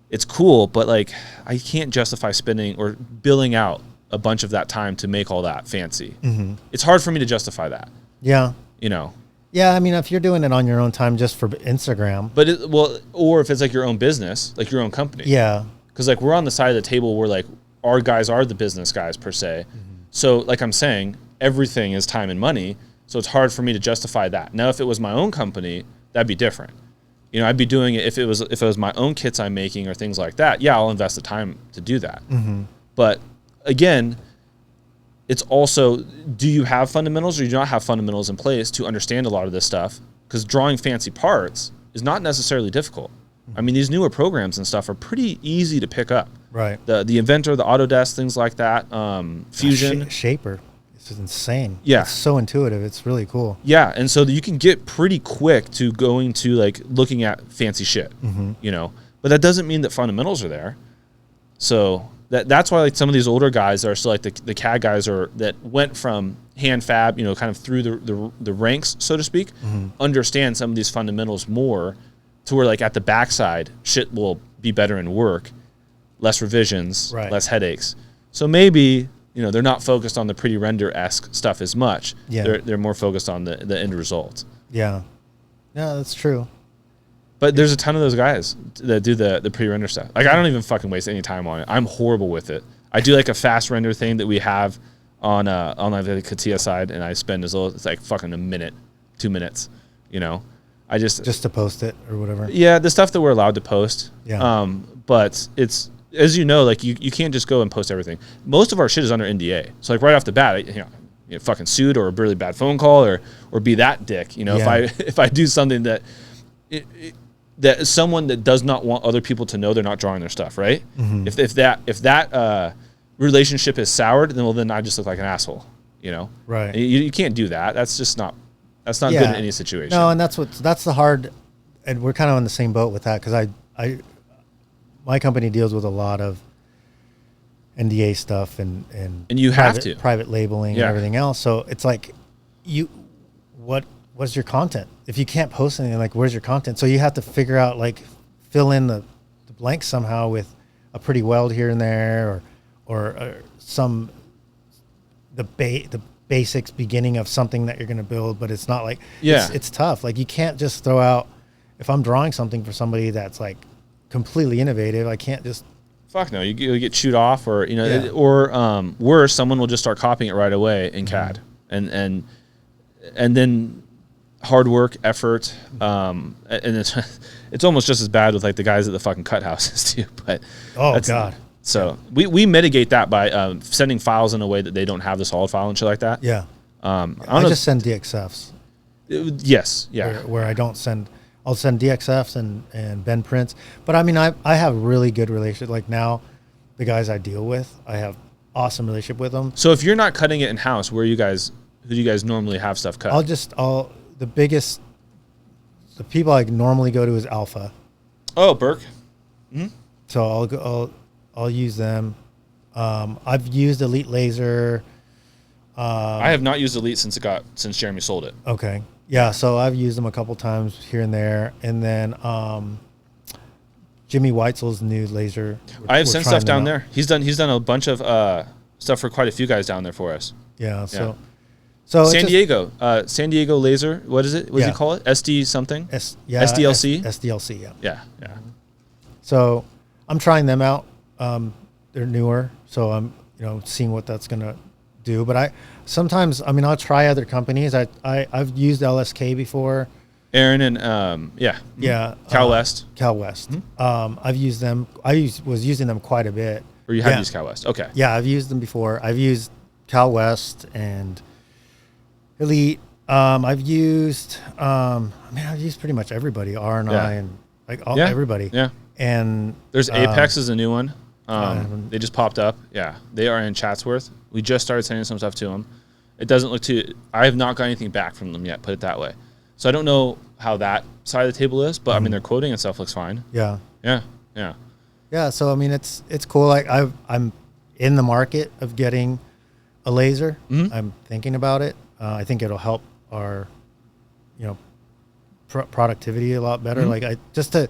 it's cool, but like I can't justify spending or billing out a bunch of that time to make all that fancy. It's hard for me to justify that. Yeah. You know. Yeah, I mean, if you're doing it on your own time just for Instagram. But or if it's like your own business, like your own company. Yeah. Because like we're on the side of the table where like our guys are the business guys per se. So like I'm saying, everything is time and money. So it's hard for me to justify that. Now, if it was my own company, that'd be different. You know, I'd be doing it if it was my own kits I'm making or things like that. Yeah, I'll invest the time to do that. But again, it's also, do you have fundamentals or do you not have fundamentals in place to understand a lot of this stuff? Because drawing fancy parts is not necessarily difficult. I mean, these newer programs and stuff are pretty easy to pick up. Right. The Inventor, the Autodesk, things like that. Fusion. Shaper. It's insane. Yeah. It's so intuitive. It's really cool. Yeah. And so you can get pretty quick to going to like looking at fancy shit, you know, but that doesn't mean that fundamentals are there. So that's why like some of these older guys are still like the CAD guys that went from hand fab, you know, kind of through the ranks, so to speak, understand some of these fundamentals more to where like at the backside shit will be better in work, less revisions, less headaches. So maybe, you know, they're not focused on the pretty render-esque stuff as much. Yeah. They're more focused on the end result. Yeah. Yeah, that's true. But there's a ton of those guys that do the pre-render stuff. Like, I don't even fucking waste any time on it. I'm horrible with it. I do like a fast render thing that we have on the CATIA side, and I spend as little as like fucking a minute, 2 minutes, you know. I just to post it or whatever. Yeah, the stuff that we're allowed to post. Yeah. But it's, as you know, like you can't just go and post everything. Most of our shit is under NDA. So like right off the bat, you know, fucking sued or a really bad phone call or be that dick. You know, if I do something that that someone that does not want other people to know they're not drawing their stuff, right? Mm-hmm. If that relationship is soured, then I just look like an asshole, you know? Right. You can't do that. That's just not good in any situation. No, and that's the hard, and we're kind of on the same boat with that because my company deals with a lot of NDA stuff and you have to private labeling and everything else. So it's like what's your content? If you can't post anything, like where's your content? So you have to figure out, like, fill in the blanks somehow with a pretty weld here and there, or some the basics beginning of something that you're going to build, but it's not like it's tough. Like, you can't just throw out, if I'm drawing something for somebody that's like completely innovative, I can't just fuck no, you get chewed off, or or worse, someone will just start copying it right away in CAD, and then hard work, effort, and it's almost just as bad with like the guys at the fucking cut houses too. But God. So we mitigate that by sending files in a way that they don't have the solid file and shit like that. Yeah. I just send DXFs. Yes. Yeah. Where I don't send, I'll send DXFs and bend prints. But I mean, I have really good relationship. Like, now, the guys I deal with, I have awesome relationship with them. So if you're not cutting it in house, who do you guys normally have stuff cut? The people I normally go to is Alpha. Oh, Burke. Mm-hmm. So I'll use them. I've used Elite Laser. I have not used Elite since Jeremy sold it. Okay. Yeah, so I've used them a couple times here and there. And then Jimmy Weitzel's new laser. I have sent stuff down there. He's done a bunch of stuff for quite a few guys down there for us. Yeah, so San Diego Laser. What is it? What does he call it? SD something? SDLC? SDLC, yeah. Yeah. So I'm trying them out. They're newer, so I'm seeing what that's gonna do. But I'll try other companies. I've used LSK before. Aaron and Cal West. Cal West. Mm-hmm. I've used them. Was using them quite a bit. Or you have used Cal West? Okay. Yeah, I've used them before. I've used Cal West and Elite. I've used pretty much everybody. R&I and everybody. Yeah. And there's Apex is a new one. They just popped up. Yeah, they are in Chatsworth. We just started sending some stuff to them. It doesn't look too. I have not got anything back from them yet. Put it that way. So I don't know how that side of the table is, but I mean, their quoting and stuff looks fine. Yeah. Yeah. So I mean, it's cool. Like, I'm in the market of getting a laser. Mm-hmm. I'm thinking about it. I think it'll help our, productivity a lot better. Mm-hmm. Like, just to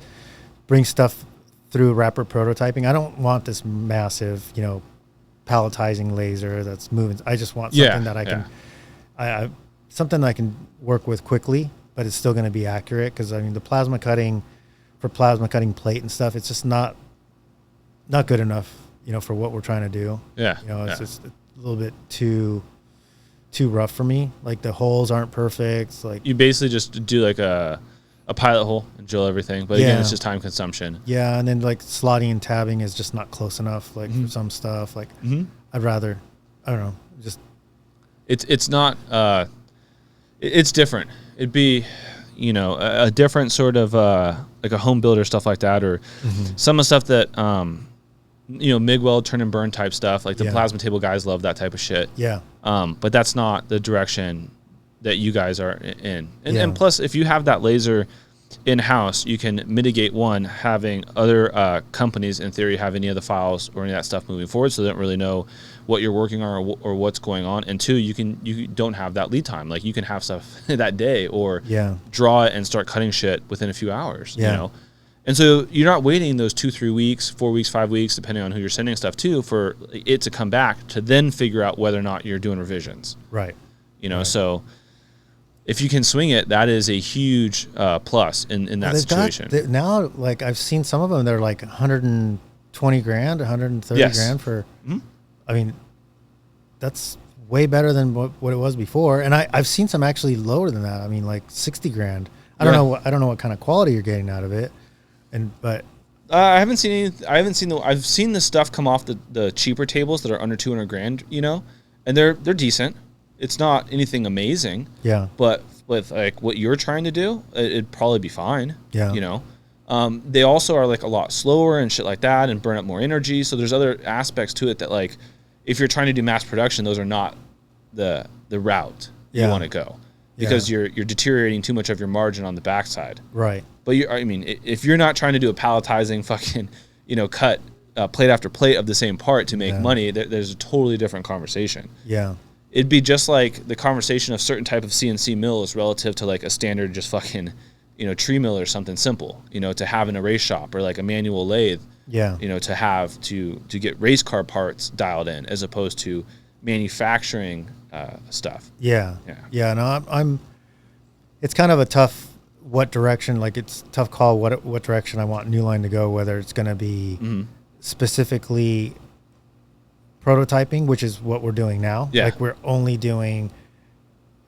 bring stuff through rapid prototyping. I don't want this massive, palletizing laser that's moving. I just want something that I can, something that I can work with quickly, but it's still going to be accurate. Because I mean, the plasma cutting plate and stuff, it's just not good enough, for what we're trying to do. Yeah. It's just a little bit too rough for me. Like, the holes aren't perfect. Like, you basically just do like a pilot hole and drill everything, but again, it's just time consumption. Yeah, and then like slotting and tabbing is just not close enough. Like, for some stuff, like I'd rather, I don't know, just it's not. It's different. It'd be, a different sort of like a home builder stuff like that, or some of the stuff that MIG weld, turn and burn type stuff. Like the plasma table guys love that type of shit. Yeah. But that's not the direction that you guys are in. And plus, if you have that laser in-house, you can mitigate, one, having other companies, in theory, have any of the files or any of that stuff moving forward, so they don't really know what you're working on or what's going on. And two, you don't have that lead time. Like, you can have stuff that day or draw it and start cutting shit within a few hours, And so you're not waiting those 2-3 weeks, 4 weeks, 5 weeks, depending on who you're sending stuff to, for it to come back to then figure out whether or not you're doing revisions. Right. So if you can swing it, that is a huge plus in that situation. Now, like, I've seen some of them, they're like $120,000, $130,000 for. Mm-hmm. I mean, that's way better than what it was before, and I've seen some actually lower than that. I mean, like $60,000. I don't know what kind of quality you're getting out of it, but I haven't seen any. I've seen the stuff come off the cheaper tables that are under $200,000. And they're decent. It's not anything amazing. Yeah. But with like what you're trying to do, it'd probably be fine. Yeah. They also are like a lot slower and shit like that, and burn up more energy. So there's other aspects to it that, like, if you're trying to do mass production, those are not the route you want to go, because you're deteriorating too much of your margin on the backside. Right. But if you're not trying to do a palletizing fucking, cut plate after plate of the same part to make money, there's a totally different conversation. Yeah. It'd be just like the conversation of certain type of CNC mills relative to like a standard just fucking, tree mill or something simple, to have in a race shop, or like a manual lathe, to have to get race car parts dialed in, as opposed to manufacturing stuff. Yeah. No, I'm it's kind of a tough, what direction, like it's a tough call what direction I want Newline to go, whether it's going to be specifically prototyping, which is what we're doing now. Like we're only doing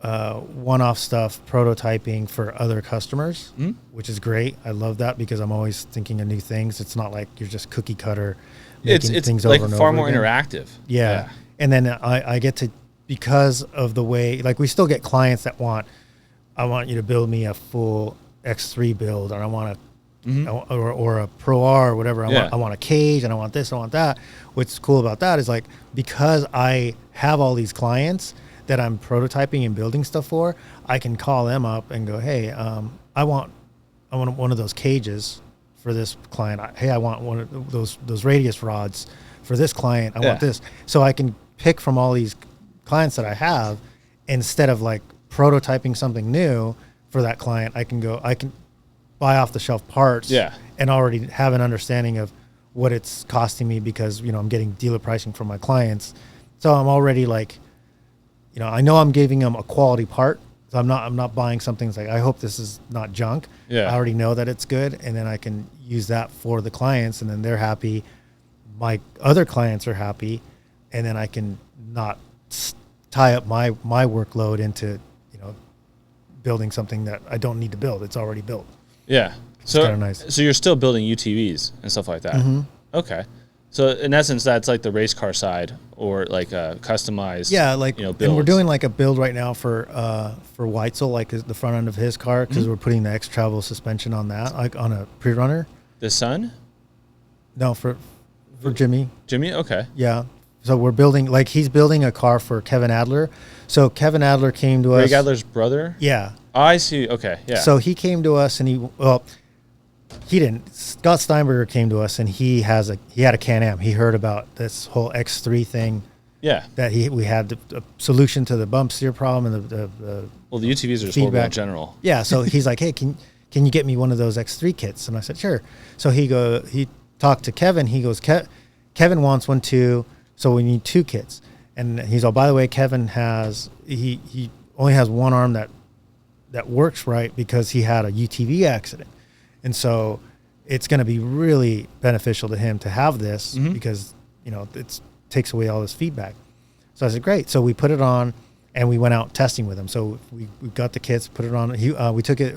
one-off stuff, prototyping for other customers, which is great. I love that, because I'm always thinking of new things. It's not like you're just cookie cutter making things like over and far over more again. Interactive. Yeah. And then I get to, because of the way, like we still get clients that I want you to build me a full X3 build, or I want or a Pro R or whatever. I want a cage, and I want this, I want that. What's cool about that is, like, because I have all these clients that I'm prototyping and building stuff for, I can call them up and go, hey, I want one of those cages for this client. I want one of those radius rods for this client. I want this. So I can pick from all these clients that I have, instead of like prototyping something new for that client. I can buy off the shelf parts and already have an understanding of what it's costing me, because, I'm getting dealer pricing from my clients. So I'm already like, I know I'm giving them a quality part. So I'm not buying something that's like, I hope this is not junk. I already know that it's good. And then I can use that for the clients, and then they're happy. My other clients are happy. And then I can not tie up my workload into, building something that I don't need to build. It's already built. Yeah. So kind of nice. So you're still building UTVs and stuff like that. Okay. So in essence, that's like the race car side, or like a customized. Yeah, like builds. And we're doing like a build right now for Weitzel, like the front end of his car, because we're putting the X Travel suspension on that, like on a pre-runner. The Sun? No, for Jimmy. Jimmy, okay. Yeah. So we're building, like, he's building a car for Kevin Adler. So Kevin Adler came to us. Greg Adler's brother? Yeah. Oh, I see. Okay. Yeah. So he came to us, and he didn't. Scott Steinberger came to us, and he had a Can-Am. He heard about this whole X3 thing. Yeah. That we had the solution to the bump steer problem, and the the UTVs are just horrible in general. Yeah. So he's like, hey, can you get me one of those X3 kits? And I said, sure. So he talked to Kevin. He goes, Kevin wants one too. So we need 2 kits. And he's all, by the way, Kevin he only has one arm that works right, because he had a UTV accident. And so it's going to be really beneficial to him to have this, because, it takes away all this feedback. So I said, great. So we put it on, and we went out testing with him. So we got the kits, put it on. We took it,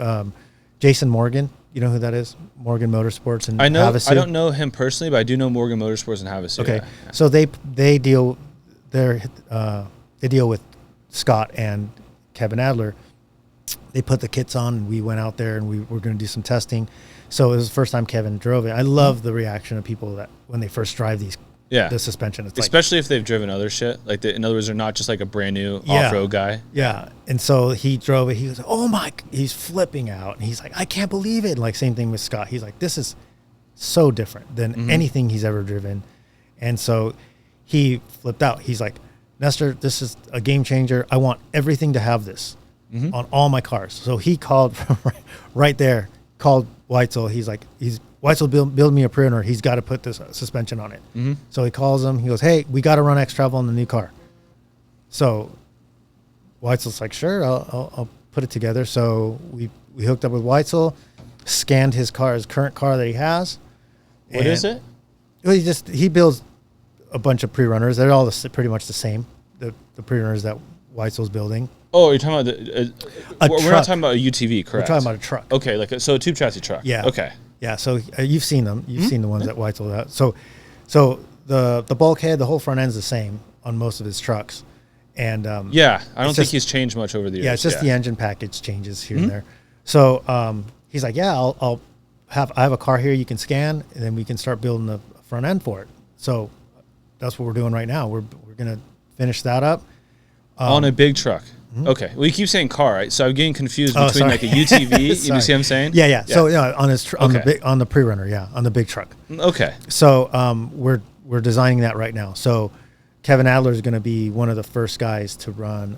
Jason Morgan, you know who that is? Morgan Motorsports in Havasu. I don't know him personally, but I do know Morgan Motorsports in Havasu. Okay. Yeah. So they deal with Scott and Kevin Adler. They put the kits on, and we went out there, and we were going to do some testing. So it was the first time Kevin drove it. I love the reaction of people that when they first drive the suspension. It's especially if they've driven other shit. Like, in other words, they're not just like a brand new off-road guy. Yeah. And so he drove it. He goes, oh my, he's flipping out. And he's like, I can't believe it. Like, same thing with Scott. He's like, this is so different than anything he's ever driven. And so he flipped out. He's like, Nestor, this is a game changer. I want everything to have this on all my cars. So he called right there, called Weitzel. He's like, Weitzel build me a pre-runner. He's got to put this suspension on it. So he calls him. He goes, hey, we got to run X Travel on the new car. So Weitzel's like, sure, I'll put it together. So we hooked up with Weitzel, scanned his current car that he has. What is it? He builds a bunch of pre-runners. They're all pretty much the same. The pre-runners that Weitzel's building. Oh, you're talking about we're not talking about a UTV, correct? We're talking about a truck. Okay, like a tube chassis truck. Yeah. Okay. Yeah. So you've seen them. You've seen the ones that Weitzel has. So the bulkhead, the whole front end's the same on most of his trucks, and I don't think he's changed much over the years. Yeah, it's just the engine package changes here and there. So he's like, yeah, I'll I have a car here you can scan, and then we can start building the front end for it. So that's what we're doing right now. We're going to finish that up. On a big truck. Okay. Well, you keep saying car, right? So I'm getting confused between like a UTV. You see what I'm saying? Yeah. So on the pre-runner, on the big truck. Okay. So we're designing that right now. So Kevin Adler is going to be one of the first guys to run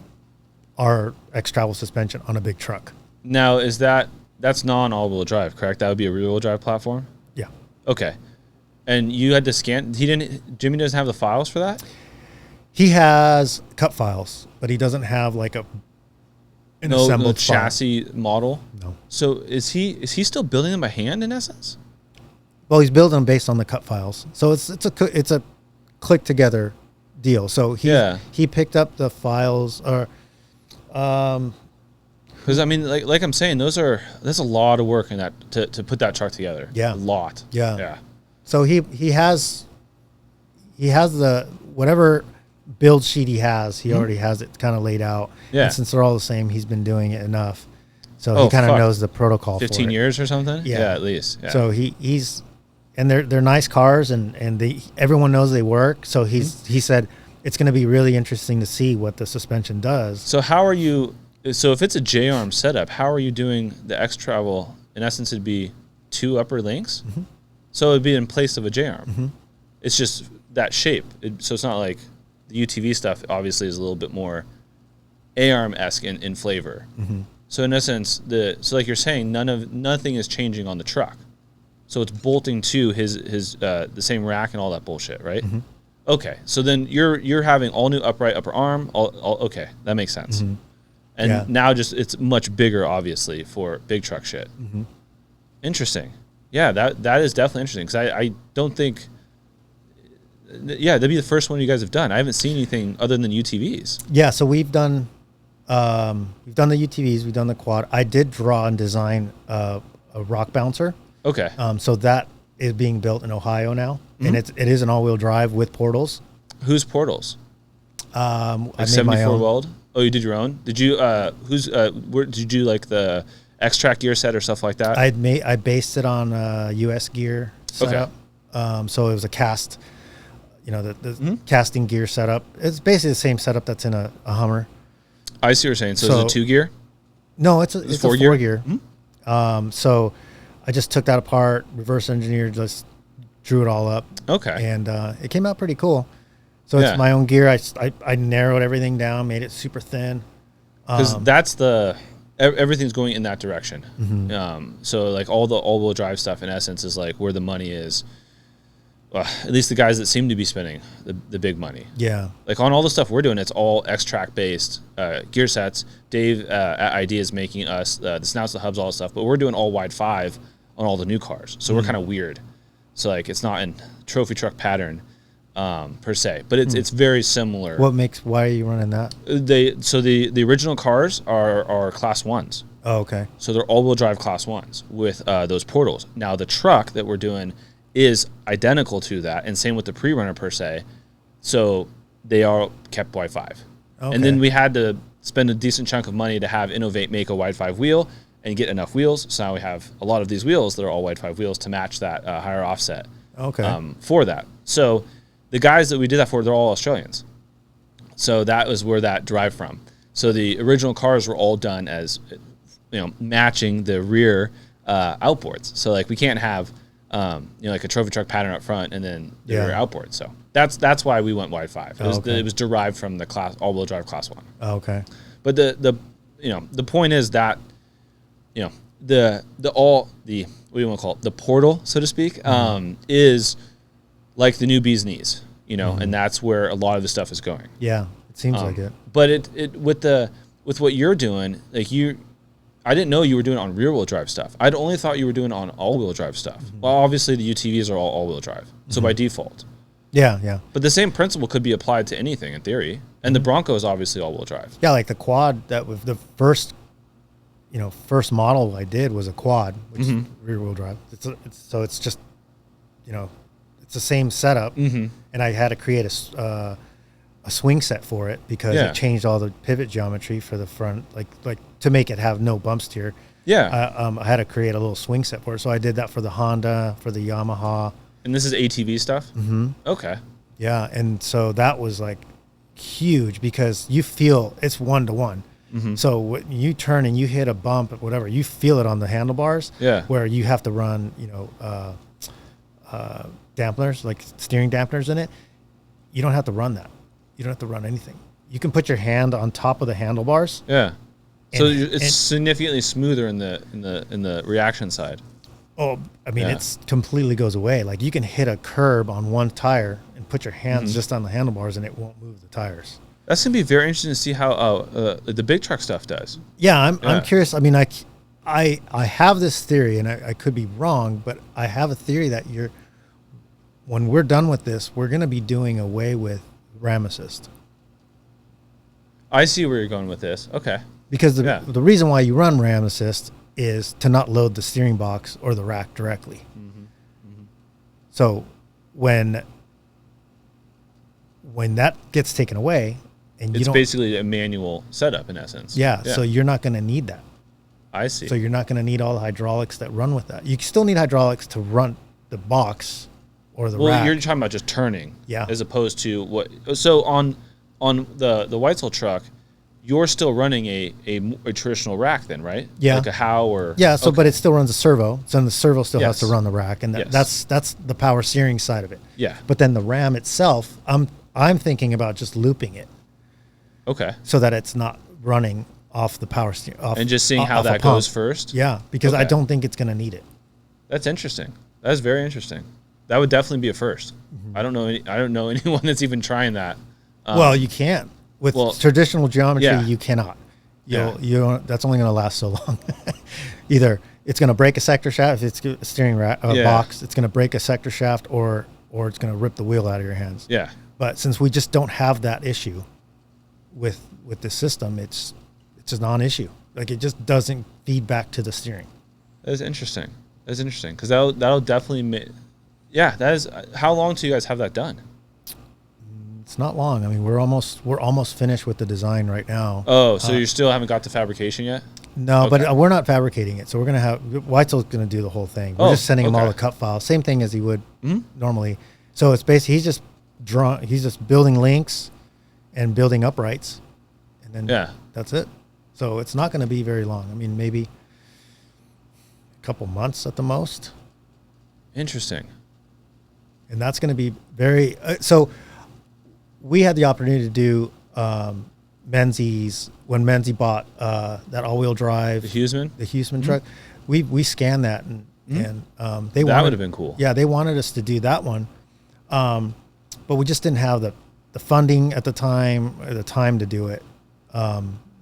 our X-Travel suspension on a big truck. Now, that's non-all-wheel drive, correct? That would be a rear-wheel drive platform? Yeah. Okay. And you had to scan. Jimmy doesn't have the files for that? He has cut files, but he doesn't have like an assembled chassis model. No. So is he still building them by hand in essence? Well, he's building them based on the cut files. So it's a click together deal. So he picked up the files or because I mean, like I'm saying, there's a lot of work in that to put that truck together. Yeah. A lot. Yeah. So he has the whatever build sheet he has, he already has it kind of laid out. Yeah. And since they're all the same, he's been doing it enough. So he kind of knows the protocol 15 for it. years or something? Yeah. At least. Yeah. So he's and they're nice cars and everyone knows they work. So he said it's going to be really interesting to see what the suspension does. So so if it's a J-arm setup, how are you doing the X-Travel? In essence, it'd be 2 upper links. Mm-hmm. So it'd be in place of a J-arm. Mm-hmm. It's just that shape. So it's not like the UTV stuff obviously is a little bit more A-arm-esque in flavor. Mm-hmm. So in essence, so like you're saying, nothing is changing on the truck. So it's bolting to his the same rack and all that bullshit, right? Mm-hmm. Okay, so then you're having all new upright upper arm. Okay, that makes sense. Mm-hmm. And now it's much bigger, obviously, for big truck shit. Mm-hmm. Interesting. Yeah, that is definitely interesting because I don't think. Yeah, that'd be the first one you guys have done. I haven't seen anything other than UTVs. Yeah, so we've done the UTVs, we've done the quad. I did draw and design a rock bouncer. Okay. So that is being built in Ohio now, and it is an all-wheel drive with portals. Whose portals? I made 74 my own. weld. Oh, you did your own? Did you? Where did you do like the X-Track gear set or stuff like that? I based it on US gear setup. Okay. So it was a cast. The casting gear setup. It's basically the same setup that's in a Hummer. I see what you're saying. So is it 2 gear? No, it's a 4 gear. Mm-hmm. So I just took that apart, reverse engineered, just drew it all up. Okay. And it came out pretty cool. So it's my own gear. I narrowed everything down, made it super thin. Because everything's going in that direction. Mm-hmm. So like all the all-wheel drive stuff in essence is like where the money is. At least the guys that seem to be spending the big money. Yeah. Like on all the stuff we're doing, it's all X-Track based gear sets. Dave at ID is making us the snouts, the hubs, all that stuff. But we're doing all wide 5 on all the new cars. So we're kind of weird. So like it's not in trophy truck pattern per se, but it's very similar. Why are you running that? The original cars are class 1s. Oh, okay. So they're all-wheel drive class 1s with those portals. Now the truck that we're doing is identical to that, and same with the pre-runner per se. So they are kept wide 5. Okay. And then we had to spend a decent chunk of money to have Innovate make a wide 5 wheel and get enough wheels. So now we have a lot of these wheels that are all wide 5 wheels to match that higher offset. Okay. For that. So the guys that we did that for, they're all Australians. So that was where that derived from. So the original cars were all done as, matching the rear outboards. So like we can't have like a trophy truck pattern up front and then the rear outboard. So that's why we went wide 5. It was derived from the class all-wheel drive class 1. Oh, okay. But the point is that what do you want to call it? The portal, so to speak, is like the new bee's knees, and that's where a lot of the stuff is going. Yeah, it seems like it. But it with what you're doing, like I didn't know you were doing it on rear-wheel drive stuff. I'd only thought you were doing it on all-wheel drive stuff. Mm-hmm. Well, obviously the UTVs are all-wheel drive, so by default. Yeah. But the same principle could be applied to anything in theory. And the Bronco is obviously all-wheel drive. Yeah, like the quad, that was the first model I did was a quad, which is rear-wheel drive. It's just, it's the same setup, and I had to create a swing set for it because it changed all the pivot geometry for the front, like to make it have no bump steer. Yeah. I had to create a little swing set for it. So I did that for the Honda, for the Yamaha. And this is ATV stuff? Mm-hmm. Okay. Yeah, and so that was like huge because you feel it's 1-to-1. Mm-hmm. So when you turn and you hit a bump or whatever, you feel it on the handlebars. Yeah. Where you have to run, dampeners, like steering dampeners in it. You don't have to run that. You don't have to run anything. You can put your hand on top of the handlebars. Yeah. So it's significantly smoother in the reaction side. Oh, I mean, it's completely goes away. Like you can hit a curb on one tire and put your hands just on the handlebars, and it won't move the tires. That's gonna be very interesting to see how the big truck stuff does. Yeah, I'm curious. I mean, I have this theory, and I could be wrong, but I have a theory that when we're done with this, we're gonna be doing away with ram assist. I see where you're going with this. Okay. Because the reason why you run ram assist is to not load the steering box or the rack directly. Mm-hmm. Mm-hmm. So when that gets taken away, and it's basically a manual setup in essence. Yeah. So you're not going to need that. I see. So you're not going to need all the hydraulics that run with that. You still need hydraulics to run the box or the rack. Well, you're talking about just turning. Yeah. As opposed to what? So on the Weitzel truck, you're still running a traditional rack then, right? Yeah. Like a Howe or... Yeah, so but it still runs a servo. So the servo still has to run the rack. And that's the power steering side of it. Yeah. But then the ram itself, I'm thinking about just looping it. Okay. So that it's not running off the power steering. And just seeing how that goes first? Yeah, because I don't think it's going to need it. That's interesting. That's very interesting. That would definitely be a first. Mm-hmm. I don't know anyone that's even trying that. Well, you can't. With traditional geometry, you cannot. That's only going to last so long. Either it's going to break a sector shaft, if it's a steering box, it's going to break a sector shaft, or it's going to rip the wheel out of your hands. Yeah. But since we just don't have that issue with this system, it's a non-issue. Like it just doesn't feed back to the steering. That's interesting. Because that'll definitely that is. How long do you guys have that done? It's not long. I mean, we're almost finished with the design right now. Oh, so you still haven't got to fabrication yet? No, but we're not fabricating it. So we're gonna have Weitzel's gonna do the whole thing. We're just sending him all the cut files, same thing as he would normally. So it's basically he's just building links and building uprights, and then that's it. So it's not going to be very long. I mean, maybe a couple months at the most. Interesting. And that's going to be very so. We had the opportunity to do Menzies when Menzie bought that all-wheel drive, the Huseman truck. We scanned that and they that would have been cool. Yeah, they wanted us to do that one, but we just didn't have the funding at the time or the time to do it.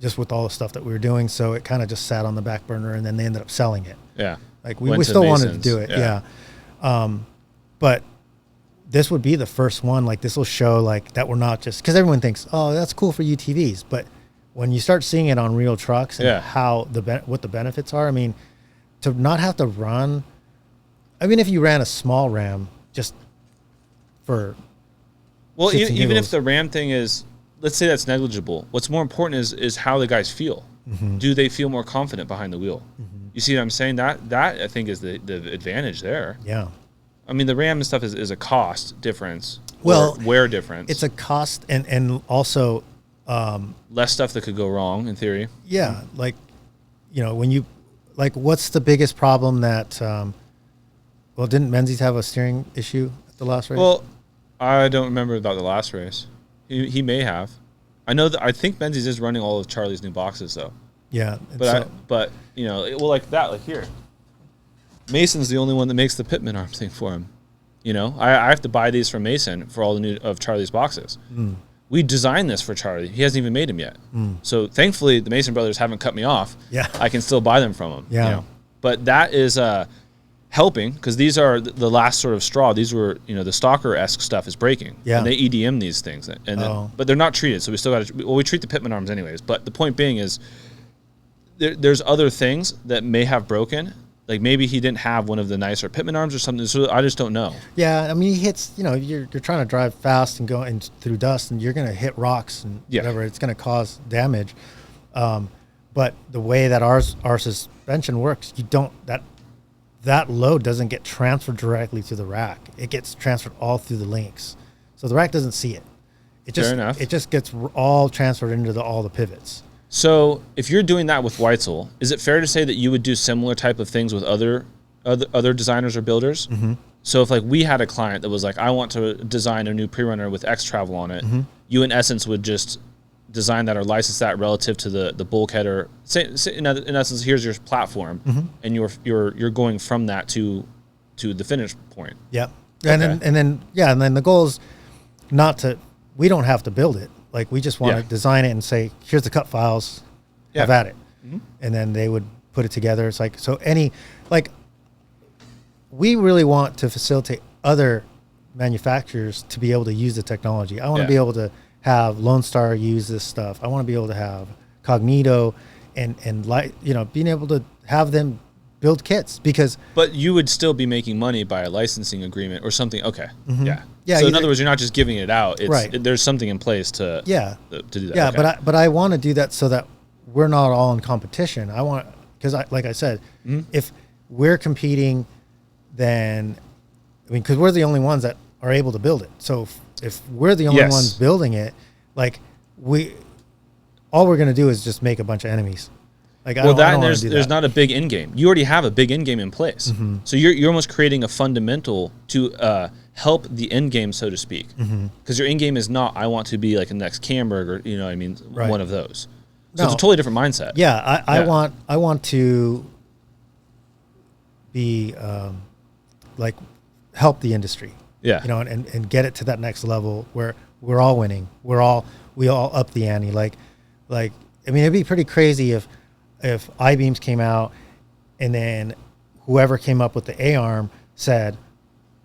Just with all the stuff that we were doing, so it kind of just sat on the back burner, and then they ended up selling it. Yeah, like we still wanted to do it. Yeah. But this would be the first one. Like this will show like that we're not just because everyone thinks, oh, that's cool for UTVs, but when you start seeing it on real trucks and how what the benefits are, I mean, to not have to run. I mean, if you ran a small ram just for even if the ram thing is, let's say that's negligible. What's more important is how the guys feel. Mm-hmm. Do they feel more confident behind the wheel? Mm-hmm. You see what I'm saying? That I think is the advantage there. Yeah. I mean, the RAM and stuff is a cost difference. Well, or wear difference. It's a cost and also less stuff that could go wrong in theory. Yeah, like when you what's the biggest problem that didn't Menzies have a steering issue at the last race? Well, I don't remember about the last race. He may have. I think Menzies is running all of Charlie's new boxes though. Yeah, but like that, like here. Mason's the only one that makes the Pitman arm thing for him. I have to buy these from Mason for all the new of Charlie's boxes. Mm. We designed this for Charlie. He hasn't even made them yet. Mm. So thankfully, the Mason brothers haven't cut me off. Yeah, I can still buy them from them. Yeah, but that is helping because these are the last sort of straw. These were the Stalker-esque stuff is breaking. Yeah, and they EDM these things, but they're not treated. So we still got to. Well, we treat the Pitman arms anyways. But the point being is, there's other things that may have broken. Like maybe he didn't have one of the nicer Pitman arms or something. So I just don't know. Yeah, I mean he hits. You're trying to drive fast and go through dust, and you're going to hit rocks and whatever. It's going to cause damage. But the way that our suspension works, you don't that load doesn't get transferred directly to the rack. It gets transferred all through the links, so the rack doesn't see it. Fair enough. It just gets all transferred into all the pivots. So if you're doing that with Weitzel, is it fair to say that you would do similar type of things with other designers or builders? Mm-hmm. So if like we had a client that was like, I want to design a new pre-runner with X travel on it, Mm-hmm. you in essence would just design that or license that relative to the bulkhead, or say in essence, here's your platform, Mm-hmm. and you're going from that to the finish point. Yep. Okay. And then the goal is we don't have to build it. Like we just want to design it and say, here's the cut files, have at it. Mm-hmm. And then they would put it together. It's like, so we really want to facilitate other manufacturers to be able to use the technology. I want to be able to have Lone Star use this stuff. I want to be able to have Cognito and being able to have them build kits, because. But you would still be making money by a licensing agreement or something. Okay. Mm-hmm. Yeah. Yeah. So in other words, you're not just giving it out. It's, right. There's something in place to do that. Yeah. Okay. But I want to do that so that we're not all in competition. I want, because like I said, if we're competing, then, because we're the only ones that are able to build it. So if we're the only ones building it, like all we're going to do is just make a bunch of enemies. Like, there's not a big end game. You already have a big end game in place. Mm-hmm. So you're almost creating a fundamental to help the end game, so to speak. Because your end game is not, I want to be like a next Camberg or, one of those. So it's a totally different mindset. Yeah. I want to be, help the industry. Yeah. And get it to that next level where we're all winning. We all up the ante. It'd be pretty crazy if I-beams came out and then whoever came up with the A-arm said,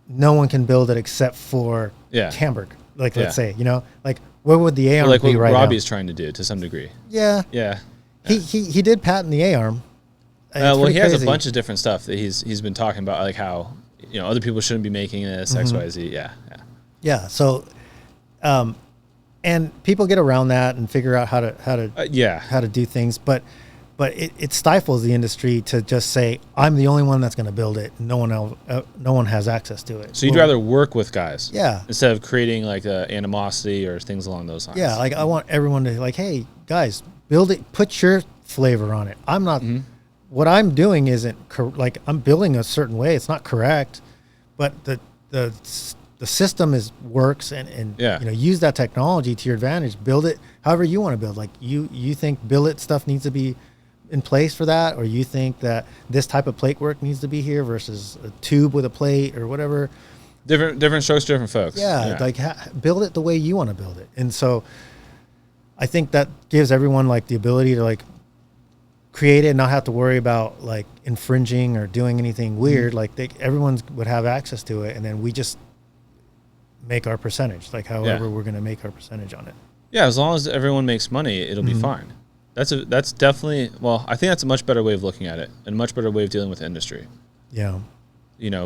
no one can build it except for Camberg. Let's say, where would the A-arm be right now? Like what Robbie's trying to do to some degree. Yeah. Yeah. He did patent the A-arm. He has a bunch of different stuff that he's been talking about, like how, other people shouldn't be making this, X, Y, Z. Yeah. Yeah. Yeah. So, and people get around that and figure out how to do things, but it stifles the industry to just say, I'm the only one that's going to build it. No one has access to it. So you'd rather work with guys, instead of creating like a animosity or things along those lines. Yeah, I want everyone to hey guys, build it. Put your flavor on it. I'm not. Mm-hmm. What I'm doing isn't I'm building a certain way. It's not correct, but the system works and use that technology to your advantage. Build it however you want to build. Like you think billet stuff needs to be in place for that, or you think that this type of plate work needs to be here versus a tube with a plate or whatever. Different strokes, different folks. Yeah. Build it the way you want to build it. And so I think that gives everyone the ability to create it and not have to worry about infringing or doing anything weird. Everyone would have access to it, and then we just make our percentage, however we're going to make our percentage on it. Yeah, as long as everyone makes money, it'll be fine. That's definitely, I think that's a much better way of looking at it and a much better way of dealing with the industry. Yeah.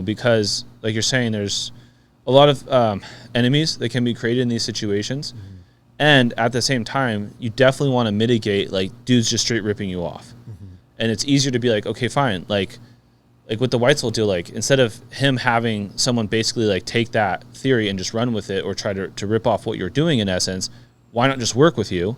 Because like you're saying, there's a lot of enemies that can be created in these situations. Mm-hmm. And at the same time, you definitely want to mitigate dudes just straight ripping you off. Mm-hmm. And it's easier to be okay, fine. Like with the Weitzel deal, instead of him having someone basically take that theory and just run with it or try to rip off what you're doing in essence, why not just work with you,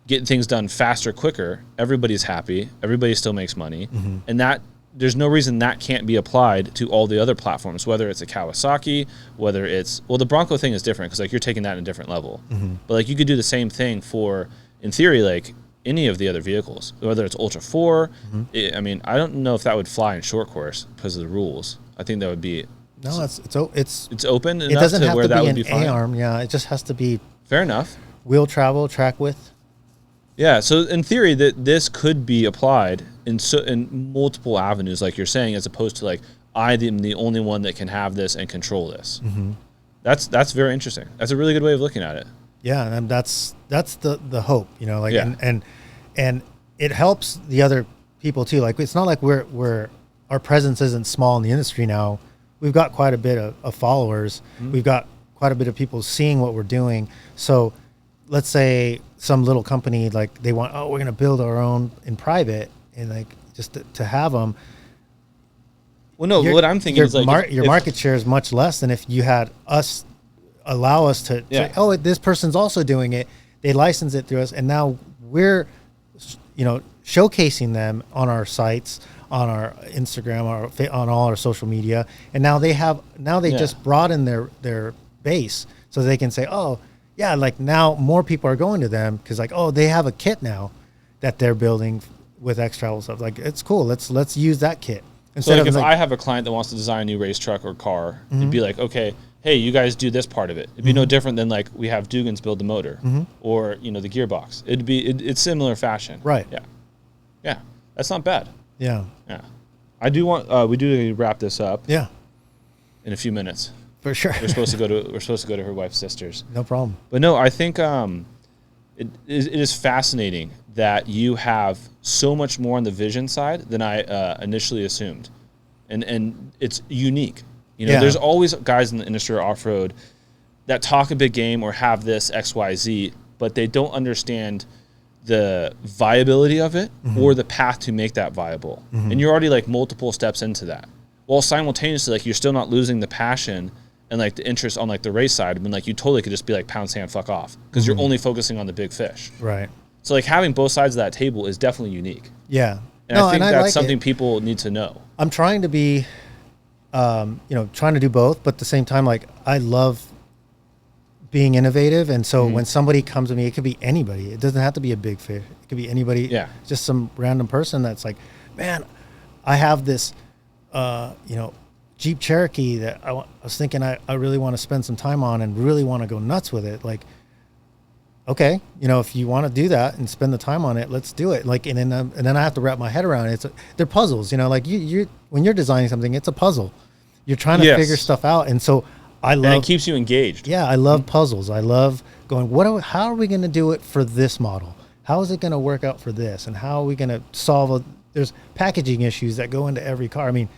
get things done faster, quicker, everybody's happy, everybody still makes money, and that there's no reason that can't be applied to all the other platforms, whether it's a Kawasaki, whether it's, the Bronco thing is different because you're taking that in a different level. But you could do the same thing for, in theory, any of the other vehicles, whether it's Ultra 4. I don't know if that would fly in short course because of the rules. I think that would be... No, it's open enough it doesn't to have where to that be would be an fine. A-arm. Yeah, it just has to be... Fair enough. Wheel travel, track width. Yeah, so in theory, that this could be applied in multiple avenues, like you're saying, as opposed to I am the only one that can have this and control this. Mm-hmm. That's very interesting. That's a really good way of looking at it. Yeah, and that's the hope, and it helps the other people too. It's not like we're our presence isn't small in the industry now. We've got quite a bit of followers. Mm-hmm. We've got quite a bit of people seeing what we're doing. So let's say some little company, like they want, we're going to build our own in private, and like just to have them. Well, no, what I'm thinking is like your market share is much less than if you had us allow us to say, oh, this person's also doing it. They license it through us, and now we're, showcasing them on our sites, on our Instagram, on all our social media, and now they just broaden their base, so they can say, oh, yeah, like now more people are going to them because like, oh, they have a kit now that they're building with X Travel stuff. Like, it's cool. Let's use that kit. Instead of if I have a client that wants to design a new race truck or car, it'd be like, okay, hey, you guys do this part of it. It'd be no different than like we have Dugans build the motor or the gearbox. It's similar fashion. Right. Yeah. That's not bad. Yeah. I do want we do wrap this up. Yeah. In a few minutes. For sure. We're supposed to go to her wife's sister's. No problem. But no, I think it is fascinating that you have so much more on the vision side than I initially assumed, and it's unique. There's always guys in the industry or off-road that talk a big game or have this XYZ, but they don't understand the viability of it or the path to make that viable. And you're already like multiple steps into that. While simultaneously, like, you're still not losing the passion and like the interest on like the race side. I mean, like, you totally could just be like, pound sand, fuck off, because you're only focusing on the big fish. Right. So like having both sides of that table is definitely unique. Yeah. And I think that's something people need to know. I'm trying to be, trying to do both, but at the same time, like, I love being innovative. And so when somebody comes to me, it could be anybody. It doesn't have to be a big fish. It could be anybody. Yeah. Just some random person that's like, man, I have this, Jeep Cherokee that I was thinking I really want to spend some time on and really want to go nuts with it. Like, okay, if you want to do that and spend the time on it, let's do it. Like, and then I have to wrap my head around it. They're puzzles, like you when you're designing something, it's a puzzle. You're trying to figure stuff out. And so and it keeps you engaged. Yeah. I love puzzles. I love going, how are we going to do it for this model? How is it going to work out for this? And how are we going to solve there's packaging issues that go into every car. I mean,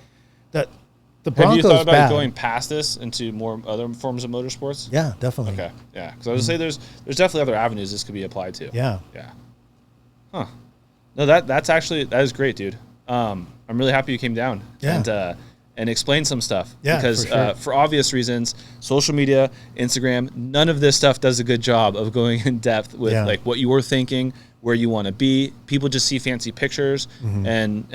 the Bronco's have you thought about bad. Going past this into more other forms of motorsports? Yeah, definitely. Okay, yeah. Because I was going to say there's definitely other avenues this could be applied to. Yeah. Huh. No, that is great, dude. I'm really happy you came down and explained some stuff. Yeah, because for sure. For obvious reasons, social media, Instagram, none of this stuff does a good job of going in depth with like what you were thinking, where you want to be. People just see fancy pictures and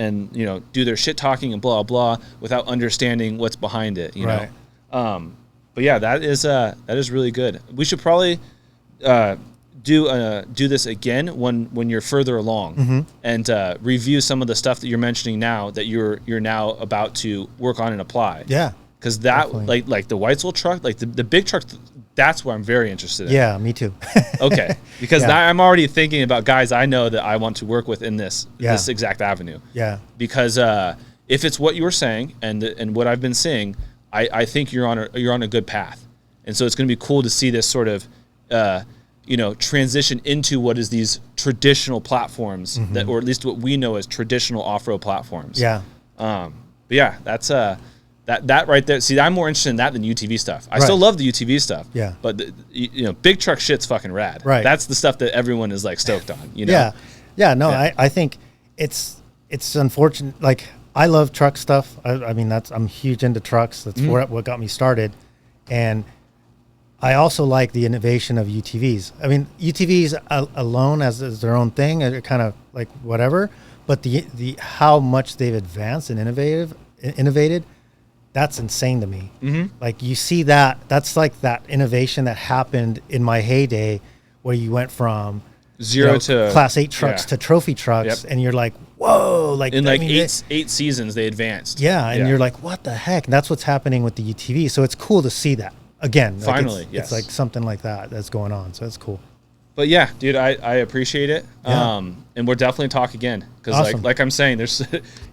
do their shit talking and blah blah without understanding what's behind it. You know. But yeah, that is really good. We should probably do this again when you're further along and review some of the stuff that you're mentioning now that you're now about to work on and apply. Yeah. Because that like the Weitzel truck, like the big truck. That's where I'm very interested in. Yeah, me too. Okay, because I'm already thinking about guys I know that I want to work with in this exact avenue. Yeah. Because if it's what you were saying and what I've been seeing, I think you're on a good path, and so it's going to be cool to see this sort of transition into what is these traditional platforms that, or at least what we know as traditional off-road platforms. Yeah. But yeah, that's That right there. See, I'm more interested in that than UTV stuff. I still love the UTV stuff. Yeah. But big truck shit's fucking rad. Right. That's the stuff that everyone is like stoked on. Yeah. Yeah. No, I think it's unfortunate. Like, I love truck stuff. I mean, I'm huge into trucks. That's what got me started. And I also like the innovation of UTVs. I mean, UTVs alone as their own thing are kind of like whatever. But the how much they've advanced and innovated. That's insane to me. Like, you see that's like that innovation that happened in my heyday where you went from zero to class 8 trucks to trophy trucks. And you're like, whoa, like in eight seasons they advanced. Yeah. And you're like, what the heck? And that's what's happening with the UTV. So it's cool to see that again. Finally. It's like something like that's going on. So that's cool. But yeah, dude, I appreciate it. Yeah. And we'll definitely talk again because awesome. like I'm saying, there's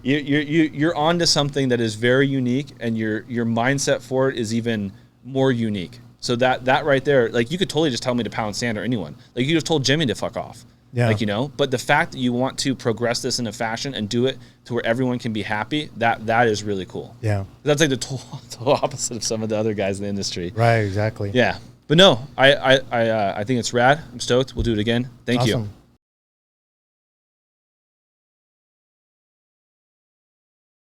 you're onto something that is very unique, and your mindset for it is even more unique. So that right there, like, you could totally just tell me to pound sand or anyone. Like, you just told Jimmy to fuck off. Yeah. Like, but the fact that you want to progress this in a fashion and do it to where everyone can be happy, that is really cool. Yeah. That's like the total opposite of some of the other guys in the industry. Right. Exactly. Yeah. But no, I think it's rad. I'm stoked. We'll do it again. Thank you. Awesome.